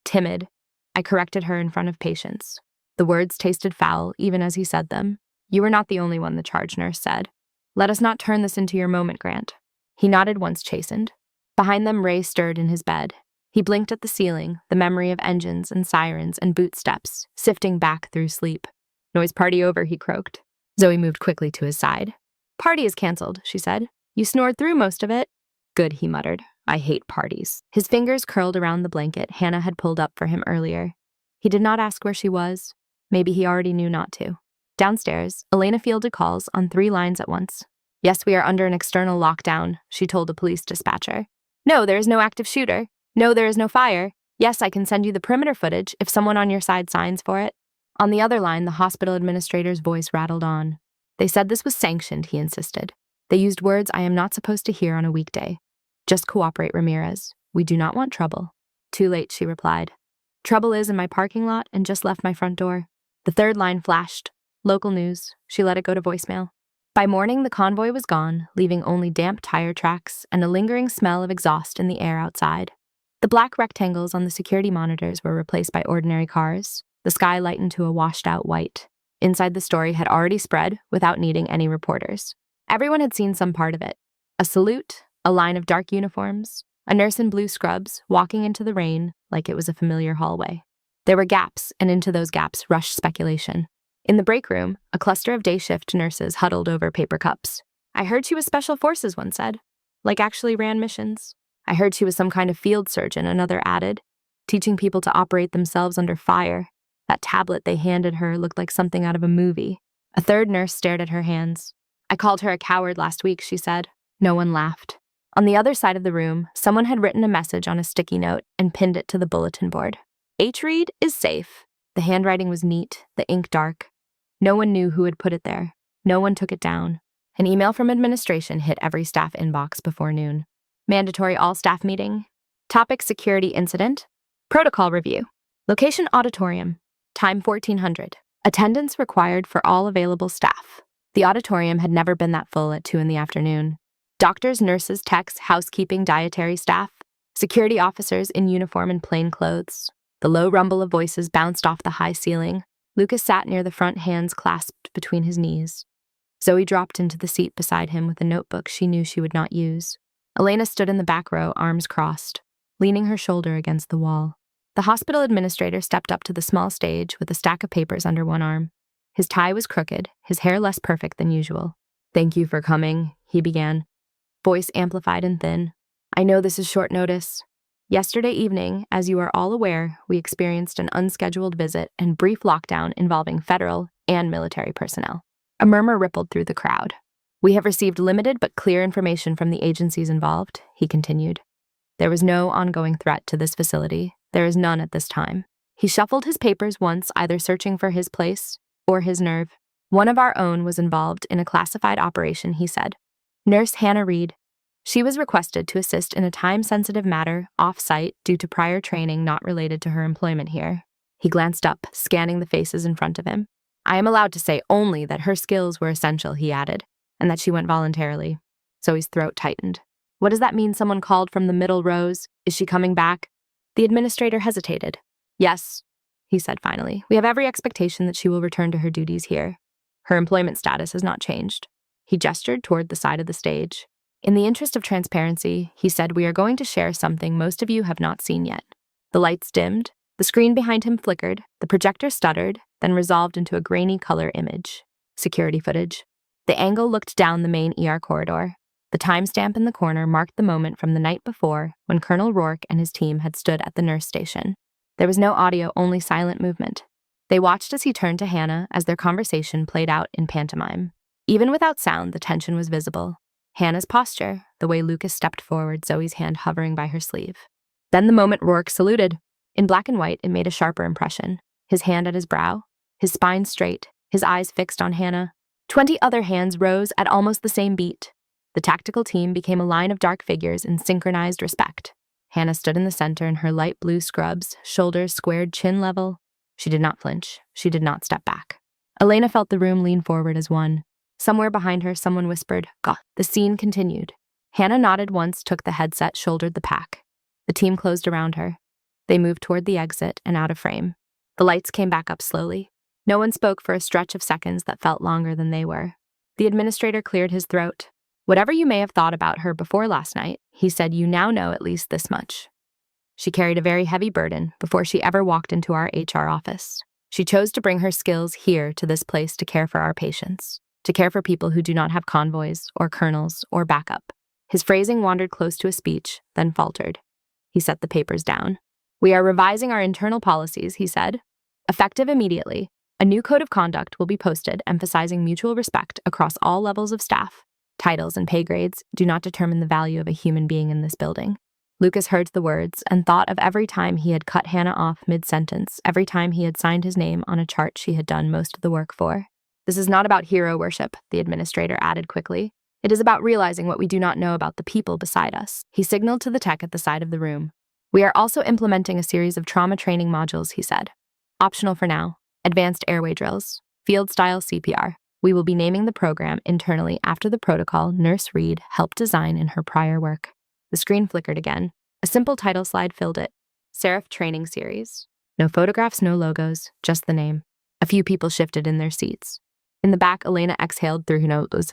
"Timid. I corrected her in front of patients." The words tasted foul even as he said them. "You were not the only one," the charge nurse said. "Let us not turn this into your moment, Grant." He nodded once chastened. Behind them, Ray stirred in his bed. He blinked at the ceiling, the memory of engines and sirens and boot steps, sifting back through sleep. "Noise party over," he croaked. Zoe moved quickly to his side. "Party is canceled," she said. "You snored through most of it." "Good," he muttered. "I hate parties." His fingers curled around the blanket Hannah had pulled up for him earlier. He did not ask where she was. Maybe he already knew not to. Downstairs, Elena fielded calls on 3 lines at once. "Yes, we are under an external lockdown," she told a police dispatcher. "No, there is no active shooter. No, there is no fire. Yes, I can send you the perimeter footage if someone on your side signs for it." On the other line, the hospital administrator's voice rattled on. "They said this was sanctioned," he insisted. "They used words I am not supposed to hear on a weekday. Just cooperate, Ramirez. We do not want trouble." "Too late," she replied. "Trouble is in my parking lot and just left my front door." The third line flashed. Local news. She let it go to voicemail. By morning, the convoy was gone, leaving only damp tire tracks and a lingering smell of exhaust in the air outside. The black rectangles on the security monitors were replaced by ordinary cars. The sky lightened to a washed-out white. Inside, the story had already spread without needing any reporters. Everyone had seen some part of it. A salute, a line of dark uniforms, a nurse in blue scrubs walking into the rain like it was a familiar hallway. There were gaps, and into those gaps rushed speculation. In the break room, a cluster of day shift nurses huddled over paper cups. "I heard she was Special Forces," one said. "Like actually ran missions." "I heard she was some kind of field surgeon," another added. "Teaching people to operate themselves under fire. That tablet they handed her looked like something out of a movie." A third nurse stared at her hands. "I called her a coward last week," she said. No one laughed. On the other side of the room, someone had written a message on a sticky note and pinned it to the bulletin board. "H-Read is safe." The handwriting was neat, the ink dark. No one knew who had put it there. No one took it down. An email from administration hit every staff inbox before noon. Mandatory all-staff meeting. Topic: security incident. Protocol review. Location: auditorium. Time: 1400. Attendance required for all available staff. The auditorium had never been that full at 2 in the afternoon. Doctors, nurses, techs, housekeeping, dietary staff. Security officers in uniform and plain clothes. The low rumble of voices bounced off the high ceiling. Lucas sat near the front, hands clasped between his knees. Zoe dropped into the seat beside him with a notebook she knew she would not use. Elena stood in the back row, arms crossed, leaning her shoulder against the wall. The hospital administrator stepped up to the small stage with a stack of papers under one arm. His tie was crooked, his hair less perfect than usual. "Thank you for coming," he began, voice amplified and thin. "I know this is short notice. Yesterday evening, as you are all aware, we experienced an unscheduled visit and brief lockdown involving federal and military personnel." A murmur rippled through the crowd. "We have received limited but clear information from the agencies involved," he continued. "There was no ongoing threat to this facility. There is none at this time." He shuffled his papers once, either searching for his place or his nerve. "One of our own was involved in a classified operation," he said. "Nurse Hannah Reed. She was requested to assist in a time-sensitive matter off-site due to prior training not related to her employment here." He glanced up, scanning the faces in front of him. "I am allowed to say only that her skills were essential," he added, "and that she went voluntarily." Zoe's throat tightened. "What does that mean? Someone called from the middle rows. Is she coming back?" The administrator hesitated. "Yes," he said finally. "We have every expectation that she will return to her duties here. Her employment status has not changed." He gestured toward the side of the stage. "In the interest of transparency," he said, "we are going to share something most of you have not seen yet." The lights dimmed, the screen behind him flickered, the projector stuttered, then resolved into a grainy color image. Security footage. The angle looked down the main ER corridor. The timestamp in the corner marked the moment from the night before when Colonel Rourke and his team had stood at the nurse station. There was no audio, only silent movement. They watched as he turned to Hannah as their conversation played out in pantomime. Even without sound, the tension was visible. Hannah's posture, the way Lucas stepped forward, Zoe's hand hovering by her sleeve. Then the moment Rourke saluted. In black and white, it made a sharper impression. His hand at his brow, his spine straight, his eyes fixed on Hannah. 20 other hands rose at almost the same beat. The tactical team became a line of dark figures in synchronized respect. Hannah stood in the center in her light blue scrubs, shoulders squared chin level. She did not flinch. She did not step back. Elena felt the room lean forward as one. Somewhere behind her, someone whispered, "God." The scene continued. Hannah nodded once, took the headset, shouldered the pack. The team closed around her. They moved toward the exit and out of frame. The lights came back up slowly. No one spoke for a stretch of seconds that felt longer than they were. The administrator cleared his throat. "Whatever you may have thought about her before last night," he said, "you now know at least this much. She carried a very heavy burden before she ever walked into our HR office. She chose to bring her skills here to this place to care for our patients, to care for people who do not have convoys or colonels or backup." His phrasing wandered close to a speech, then faltered. He set the papers down. "We are revising our internal policies," he said. "Effective immediately, a new code of conduct will be posted emphasizing mutual respect across all levels of staff. Titles and pay grades do not determine the value of a human being in this building." Lucas heard the words and thought of every time he had cut Hannah off mid-sentence, every time he had signed his name on a chart she had done most of the work for. "This is not about hero worship," the administrator added quickly. "It is about realizing what we do not know about the people beside us." He signaled to the tech at the side of the room. "We are also implementing a series of trauma training modules," he said. "Optional for now. Advanced airway drills. Field-style CPR. We will be naming the program internally after the protocol Nurse Reed helped design in her prior work." The screen flickered again. A simple title slide filled it. Seraph Training Series. No photographs, no logos, just the name. A few people shifted in their seats. In the back, Elena exhaled through her nose.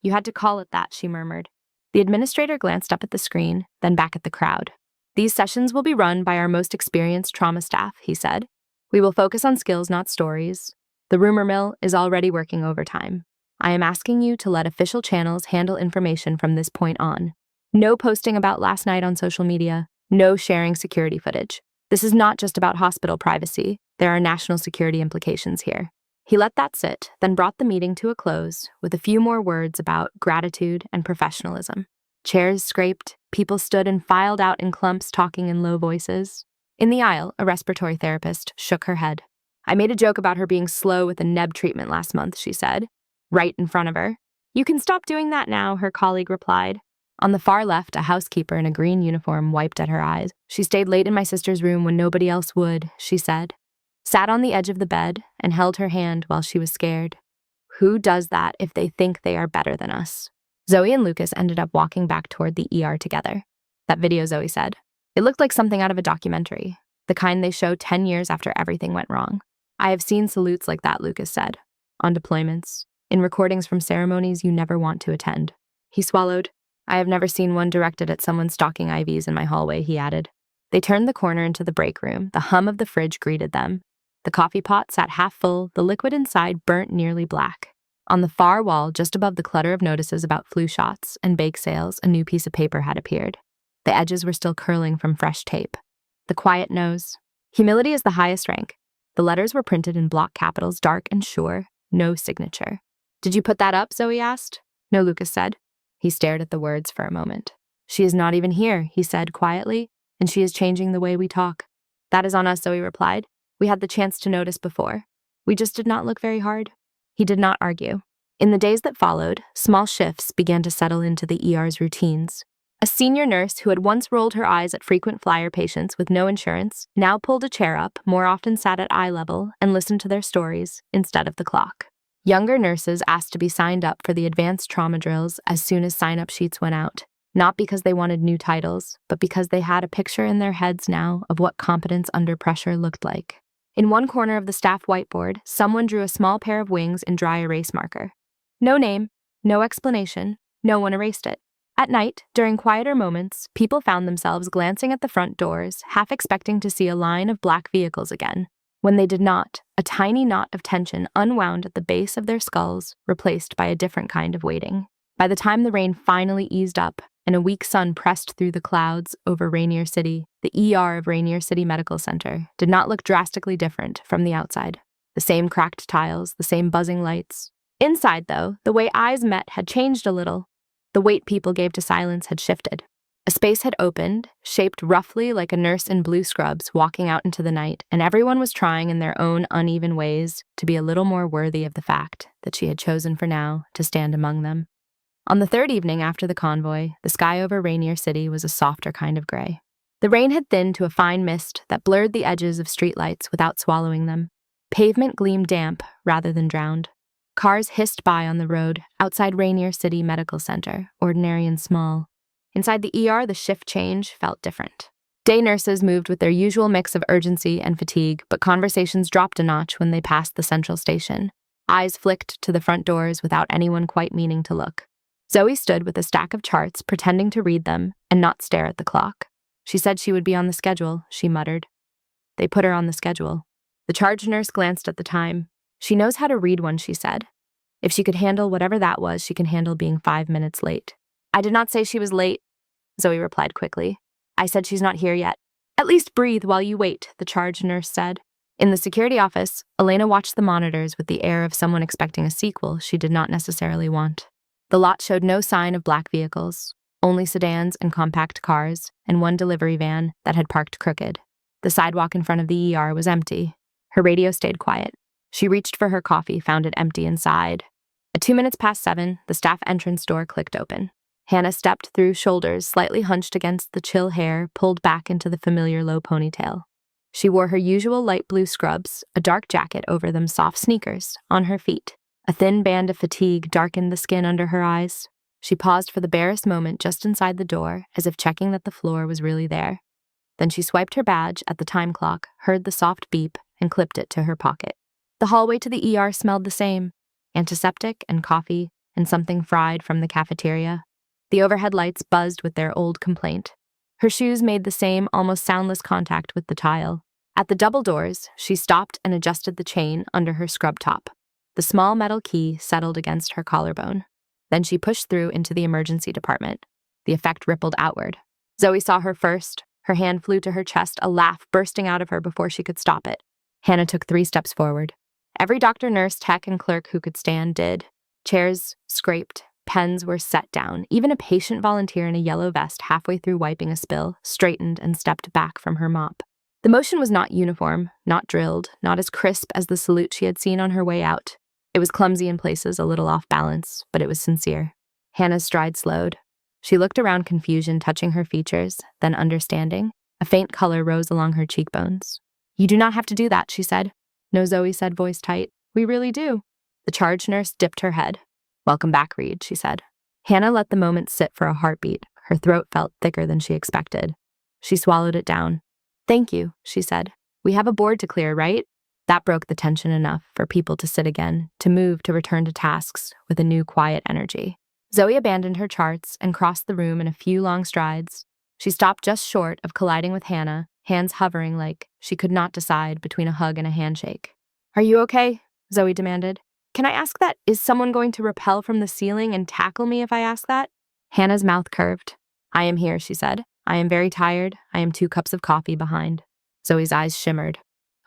"You had to call it that," she murmured. The administrator glanced up at the screen, then back at the crowd. "These sessions will be run by our most experienced trauma staff," he said. "We will focus on skills, not stories. The rumor mill is already working overtime. I am asking you to let official channels handle information from this point on. No posting about last night on social media. No sharing security footage. This is not just about hospital privacy. There are national security implications here." He let that sit, then brought the meeting to a close with a few more words about gratitude and professionalism. Chairs scraped, people stood and filed out in clumps, talking in low voices. In the aisle, a respiratory therapist shook her head. "I made a joke about her being slow with a neb treatment last month," she said, right in front of her. "You can stop doing that now," her colleague replied. On the far left, a housekeeper in a green uniform wiped at her eyes. "She stayed late in my sister's room when nobody else would," she said. Sat on the edge of the bed and held her hand while she was scared. Who does that if they think they are better than us? Zoe and Lucas ended up walking back toward the ER together. "That video," Zoe said. "It looked like something out of a documentary, the kind they show 10 years after everything went wrong." "I have seen salutes like that," Lucas said. "On deployments, in recordings from ceremonies you never want to attend." He swallowed. "I have never seen one directed at someone stocking IVs in my hallway," he added. They turned the corner into the break room. The hum of the fridge greeted them. The coffee pot sat half full, the liquid inside burnt nearly black. On the far wall, just above the clutter of notices about flu shots and bake sales, a new piece of paper had appeared. The edges were still curling from fresh tape. The quiet nose. Humility is the highest rank. The letters were printed in block capitals, dark and sure, no signature. "Did you put that up?" Zoe asked. "No," Lucas said. He stared at the words for a moment. "She is not even here," he said quietly, "and she is changing the way we talk." "That is on us," Zoe replied. "We had the chance to notice before. We just did not look very hard." He did not argue. In the days that followed, small shifts began to settle into the ER's routines. A senior nurse who had once rolled her eyes at frequent flyer patients with no insurance now pulled a chair up, more often sat at eye level, and listened to their stories instead of the clock. Younger nurses asked to be signed up for the advanced trauma drills as soon as sign-up sheets went out, not because they wanted new titles, but because they had a picture in their heads now of what competence under pressure looked like. In one corner of the staff whiteboard, someone drew a small pair of wings in dry erase marker. No name, no explanation, no one erased it. At night, during quieter moments, people found themselves glancing at the front doors, half expecting to see a line of black vehicles again. When they did not, a tiny knot of tension unwound at the base of their skulls, replaced by a different kind of waiting. By the time the rain finally eased up and a weak sun pressed through the clouds over Rainier City, the ER of Rainier City Medical Center did not look drastically different from the outside. The same cracked tiles, the same buzzing lights. Inside, though, the way eyes met had changed a little. The weight people gave to silence had shifted. A space had opened, shaped roughly like a nurse in blue scrubs walking out into the night, and everyone was trying in their own uneven ways to be a little more worthy of the fact that she had chosen for now to stand among them. On the third evening after the convoy, the sky over Rainier City was a softer kind of gray. The rain had thinned to a fine mist that blurred the edges of streetlights without swallowing them. Pavement gleamed damp rather than drowned. Cars hissed by on the road outside Rainier City Medical Center, ordinary and small. Inside the ER, the shift change felt different. Day nurses moved with their usual mix of urgency and fatigue, but conversations dropped a notch when they passed the central station. Eyes flicked to the front doors without anyone quite meaning to look. Zoe stood with a stack of charts, pretending to read them and not stare at the clock. She said she would be on the schedule, she muttered. They put her on the schedule. The charge nurse glanced at the time. She knows how to read one, she said. If she could handle whatever that was, she can handle being 5 minutes late. I did not say she was late, Zoe replied quickly. I said she's not here yet. At least breathe while you wait, the charge nurse said. In the security office, Elena watched the monitors with the air of someone expecting a sequel she did not necessarily want. The lot showed no sign of black vehicles, only sedans and compact cars, and one delivery van that had parked crooked. The sidewalk in front of the ER was empty. Her radio stayed quiet. She reached for her coffee, found it empty inside. At 2 minutes past 7, the staff entrance door clicked open. Hannah stepped through, shoulders slightly hunched against the chill hair pulled back into the familiar low ponytail. She wore her usual light blue scrubs, a dark jacket over them, soft sneakers, on her feet. A thin band of fatigue darkened the skin under her eyes. She paused for the barest moment just inside the door, as if checking that the floor was really there. Then she swiped her badge at the time clock, heard the soft beep, and clipped it to her pocket. The hallway to the ER smelled the same, antiseptic and coffee and something fried from the cafeteria. The overhead lights buzzed with their old complaint. Her shoes made the same almost soundless contact with the tile. At the double doors, she stopped and adjusted the chain under her scrub top. The small metal key settled against her collarbone. Then she pushed through into the emergency department. The effect rippled outward. Zoe saw her first. Her hand flew to her chest, a laugh bursting out of her before she could stop it. Hannah took 3 steps forward. Every doctor, nurse, tech, and clerk who could stand did. Chairs scraped. Pens were set down. Even a patient volunteer in a yellow vest, halfway through wiping a spill, straightened and stepped back from her mop. The motion was not uniform, not drilled, not as crisp as the salute she had seen on her way out. It was clumsy in places, a little off balance, but it was sincere. Hannah's stride slowed. She looked around, confusion touching her features, then understanding. A faint color rose along her cheekbones. You do not have to do that, she said. No, Zoe said, voice tight. We really do. The charge nurse dipped her head. Welcome back, Reed, she said. Hannah let the moment sit for a heartbeat. Her throat felt thicker than she expected. She swallowed it down. Thank you, she said. We have a board to clear, right? That broke the tension enough for people to sit again, to move, to return to tasks with a new quiet energy. Zoe abandoned her charts and crossed the room in a few long strides. She stopped just short of colliding with Hannah, hands hovering like she could not decide between a hug and a handshake. Are you okay? Zoe demanded. Can I ask that? Is someone going to rappel from the ceiling and tackle me if I ask that? Hannah's mouth curved. I am here, she said. I am very tired. I am 2 cups of coffee behind. Zoe's eyes shimmered.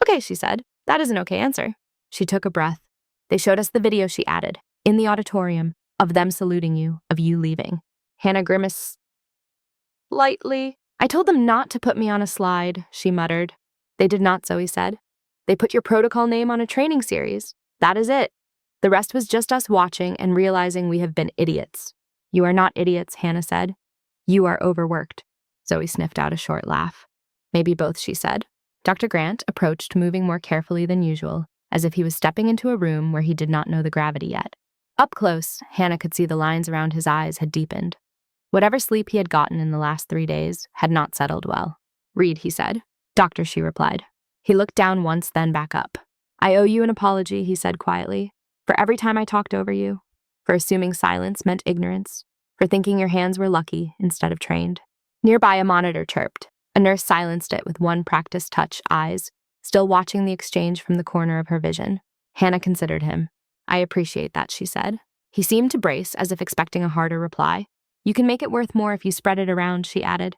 Okay, she said. That is an okay answer. She took a breath. They showed us the video, she added, in the auditorium, of them saluting you, of you leaving. Hannah grimaced lightly. I told them not to put me on a slide, she muttered. They did not, Zoe said. They put your protocol name on a training series. That is it. The rest was just us watching and realizing we have been idiots. You are not idiots, Hannah said. You are overworked. Zoe sniffed out a short laugh. Maybe both, she said. Dr. Grant approached, moving more carefully than usual, as if he was stepping into a room where he did not know the gravity yet. Up close, Hannah could see the lines around his eyes had deepened. Whatever sleep he had gotten in the last 3 days had not settled well. Reed, he said. Doctor, she replied. He looked down once, then back up. I owe you an apology, he said quietly, for every time I talked over you, for assuming silence meant ignorance, for thinking your hands were lucky instead of trained. Nearby, a monitor chirped. A nurse silenced it with one practiced touch, eyes, still watching the exchange from the corner of her vision. Hannah considered him. I appreciate that, she said. He seemed to brace, as if expecting a harder reply. You can make it worth more if you spread it around, she added.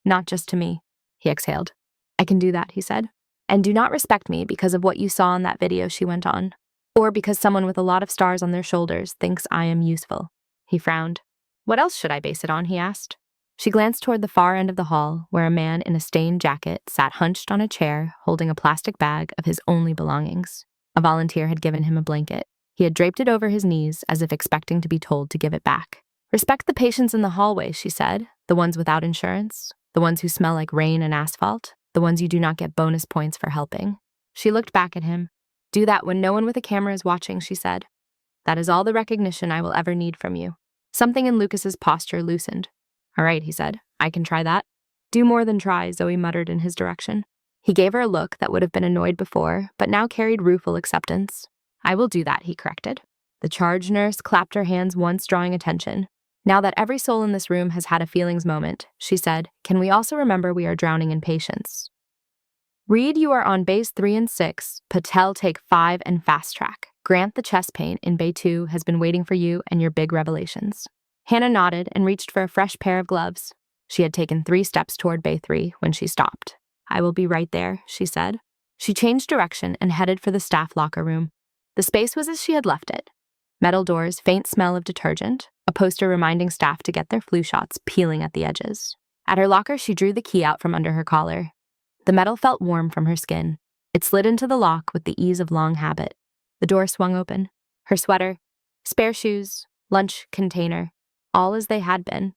Not just to me, he exhaled. I can do that, he said. And do not respect me because of what you saw in that video, she went on. Or because someone with a lot of stars on their shoulders thinks I am useful. He frowned. What else should I base it on, he asked. She glanced toward the far end of the hall, where a man in a stained jacket sat hunched on a chair, holding a plastic bag of his only belongings. A volunteer had given him a blanket. He had draped it over his knees, as if expecting to be told to give it back. Respect the patients in the hallway, she said, the ones without insurance, the ones who smell like rain and asphalt, the ones you do not get bonus points for helping. She looked back at him. Do that when no one with a camera is watching, she said. That is all the recognition I will ever need from you. Something in Lucas's posture loosened. All right, he said. I can try that. Do more than try, Zoe muttered in his direction. He gave her a look that would have been annoyed before, but now carried rueful acceptance. I will do that, he corrected. The charge nurse clapped her hands once, drawing attention. Now that every soul in this room has had a feelings moment, she said, can we also remember we are drowning in patience? Reed, you are on bays 3 and 6. Patel, take 5 and fast track. Grant, the chest pain in bay 2 has been waiting for you and your big revelations. Hannah nodded and reached for a fresh pair of gloves. She had taken 3 steps toward bay 3 when she stopped. I will be right there, she said. She changed direction and headed for the staff locker room. The space was as she had left it. Metal doors, faint smell of detergent, a poster reminding staff to get their flu shots peeling at the edges. At her locker, she drew the key out from under her collar. The metal felt warm from her skin. It slid into the lock with the ease of long habit. The door swung open. Her sweater, spare shoes, lunch container, all as they had been.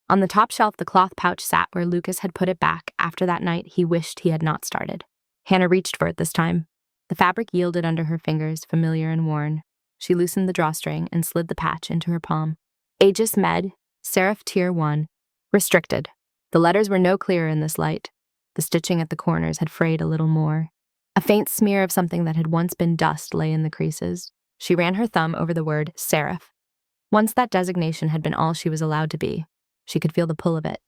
On the top shelf, the cloth pouch sat where Lucas had put it back after that night he wished he had not started. Hannah reached for it this time. The fabric yielded under her fingers, familiar and worn. She loosened the drawstring and slid the patch into her palm. Aegis Med, Seraph Tier 1, restricted. The letters were no clearer in this light. The stitching at the corners had frayed a little more. A faint smear of something that had once been dust lay in the creases. She ran her thumb over the word Seraph. Once that designation had been all she was allowed to be. She could feel the pull of it,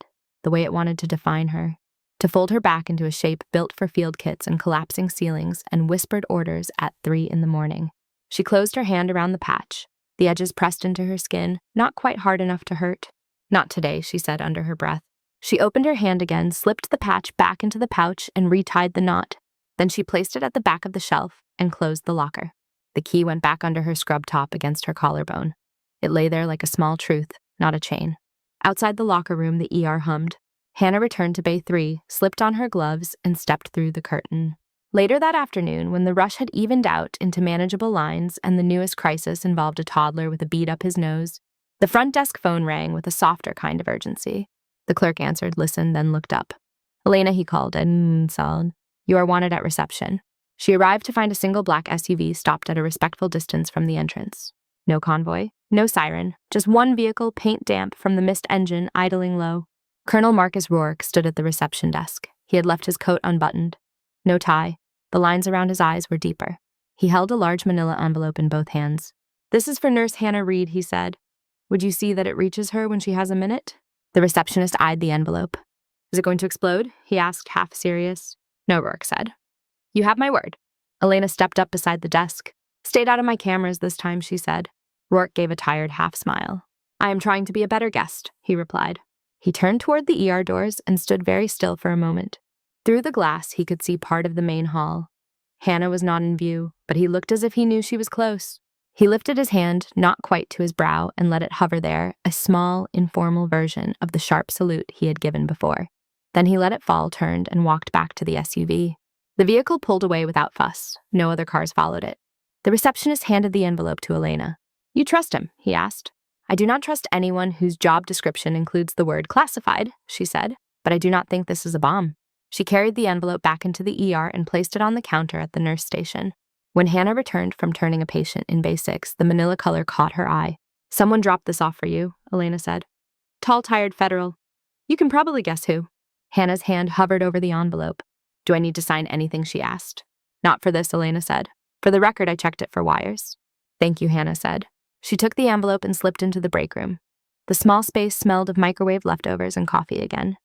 the way it wanted to define her, to fold her back into a shape built for field kits and collapsing ceilings and whispered orders at 3 a.m. She closed her hand around the patch, the edges pressed into her skin, not quite hard enough to hurt. Not today, she said under her breath. She opened her hand again, slipped the patch back into the pouch, and retied the knot. Then she placed it at the back of the shelf and closed the locker. The key went back under her scrub top against her collarbone. It lay there like a small truth, not a chain. Outside the locker room, the ER hummed. Hannah returned to bay 3, slipped on her gloves, and stepped through the curtain. Later that afternoon, when the rush had evened out into manageable lines and the newest crisis involved a toddler with a bead up his nose, the front desk phone rang with a softer kind of urgency. The clerk answered, listened, then looked up. Elena, he called, and solid. You are wanted at reception. She arrived to find a single black SUV stopped at a respectful distance from the entrance. No convoy, no siren, just one vehicle, paint damp from the mist engine, idling low. Colonel Marcus Rourke stood at the reception desk. He had left his coat unbuttoned. No tie. The lines around his eyes were deeper. He held a large manila envelope in both hands. This is for Nurse Hannah Reed, he said. Would you see that it reaches her when she has a minute? The receptionist eyed the envelope. Is it going to explode? He asked, half serious. No, Rourke said. You have my word. Elena stepped up beside the desk. Stayed out of my cameras this time, she said. Rourke gave a tired half smile. I am trying to be a better guest, he replied. He turned toward the ER doors and stood very still for a moment. Through the glass, he could see part of the main hall. Hannah was not in view, but he looked as if he knew she was close. He lifted his hand, not quite to his brow, and let it hover there, a small, informal version of the sharp salute he had given before. Then he let it fall, turned, and walked back to the SUV. The vehicle pulled away without fuss. No other cars followed it. The receptionist handed the envelope to Elena. You trust him? He asked. I do not trust anyone whose job description includes the word classified, she said, but I do not think this is a bomb. She carried the envelope back into the ER and placed it on the counter at the nurse station. When Hannah returned from turning a patient in Bay 6, the manila color caught her eye. Someone dropped this off for you, Elena said. Tall, tired federal. You can probably guess who. Hannah's hand hovered over the envelope. Do I need to sign anything, she asked. Not for this, Elena said. For the record, I checked it for wires. Thank you, Hannah said. She took the envelope and slipped into the break room. The small space smelled of microwave leftovers and coffee again.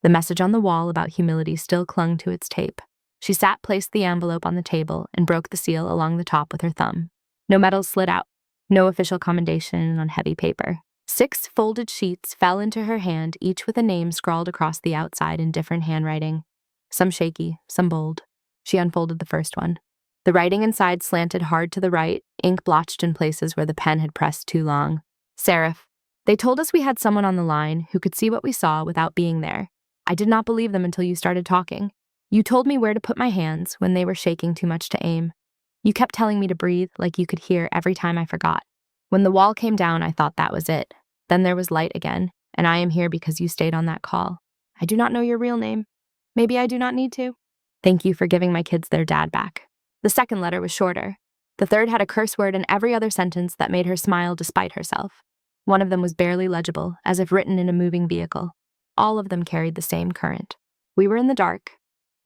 The message on the wall about humility still clung to its tape. She placed the envelope on the table, and broke the seal along the top with her thumb. No metals slid out. No official commendation on heavy paper. 6 folded sheets fell into her hand, each with a name scrawled across the outside in different handwriting. Some shaky, some bold. She unfolded the first one. The writing inside slanted hard to the right, ink blotched in places where the pen had pressed too long. Seraph. They told us we had someone on the line who could see what we saw without being there. I did not believe them until you started talking. You told me where to put my hands when they were shaking too much to aim. You kept telling me to breathe like you could hear every time I forgot. When the wall came down, I thought that was it. Then there was light again, and I am here because you stayed on that call. I do not know your real name. Maybe I do not need to. Thank you for giving my kids their dad back. The second letter was shorter. The third had a curse word in every other sentence that made her smile despite herself. One of them was barely legible, as if written in a moving vehicle. All of them carried the same current. We were in the dark.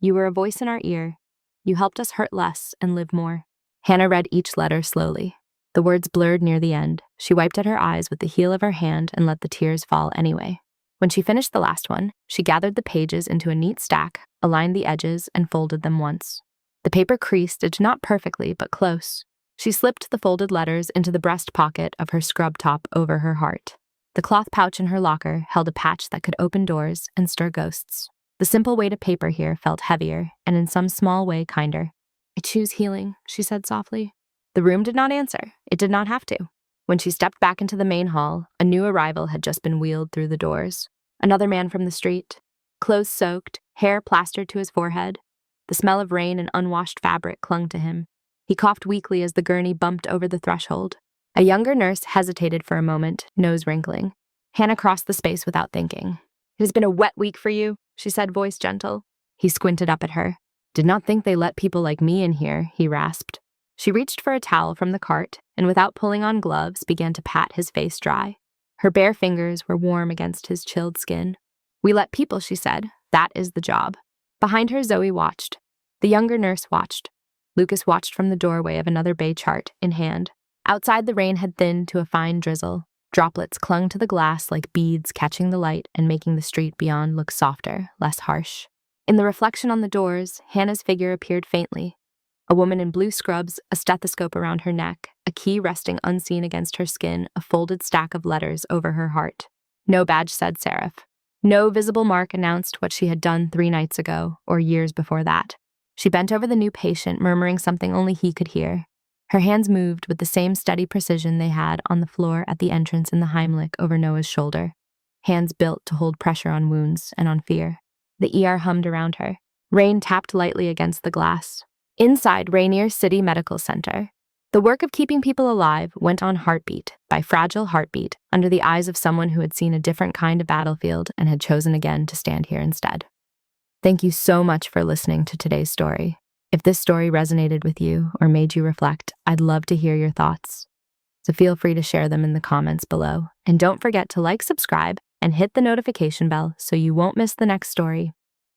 You were a voice in our ear. You helped us hurt less and live more. Hannah read each letter slowly. The words blurred near the end. She wiped at her eyes with the heel of her hand and let the tears fall anyway. When she finished the last one, she gathered the pages into a neat stack, aligned the edges, and folded them once. The paper creased, not perfectly, but close. She slipped the folded letters into the breast pocket of her scrub top over her heart. The cloth pouch in her locker held a patch that could open doors and stir ghosts. The simple weight of paper here felt heavier, and in some small way kinder. I choose healing, she said softly. The room did not answer. It did not have to. When she stepped back into the main hall, a new arrival had just been wheeled through the doors. Another man from the street. Clothes soaked, hair plastered to his forehead. The smell of rain and unwashed fabric clung to him. He coughed weakly as the gurney bumped over the threshold. A younger nurse hesitated for a moment, nose wrinkling. Hannah crossed the space without thinking. It has been a wet week for you, she said, voice gentle. He squinted up at her. Did not think they let people like me in here, he rasped. She reached for a towel from the cart, and without pulling on gloves, began to pat his face dry. Her bare fingers were warm against his chilled skin. We let people, she said. That is the job. Behind her, Zoe watched. The younger nurse watched. Lucas watched from the doorway of another bay chart, in hand. Outside, the rain had thinned to a fine drizzle. Droplets clung to the glass like beads, catching the light and making the street beyond look softer, less harsh. In the reflection on the doors, Hannah's figure appeared faintly. A woman in blue scrubs, a stethoscope around her neck, a key resting unseen against her skin, a folded stack of letters over her heart. No badge said Seraph. No visible mark announced what she had done 3 nights ago, or years before that. She bent over the new patient, murmuring something only he could hear. Her hands moved with the same steady precision they had on the floor at the entrance in the Heimlich over Noah's shoulder. Hands built to hold pressure on wounds and on fear. The ER hummed around her. Rain tapped lightly against the glass. Inside Rainier City Medical Center, the work of keeping people alive went on heartbeat by fragile heartbeat under the eyes of someone who had seen a different kind of battlefield and had chosen again to stand here instead. Thank you so much for listening to today's story. If this story resonated with you or made you reflect, I'd love to hear your thoughts. So feel free to share them in the comments below. And don't forget to like, subscribe, and hit the notification bell so you won't miss the next story.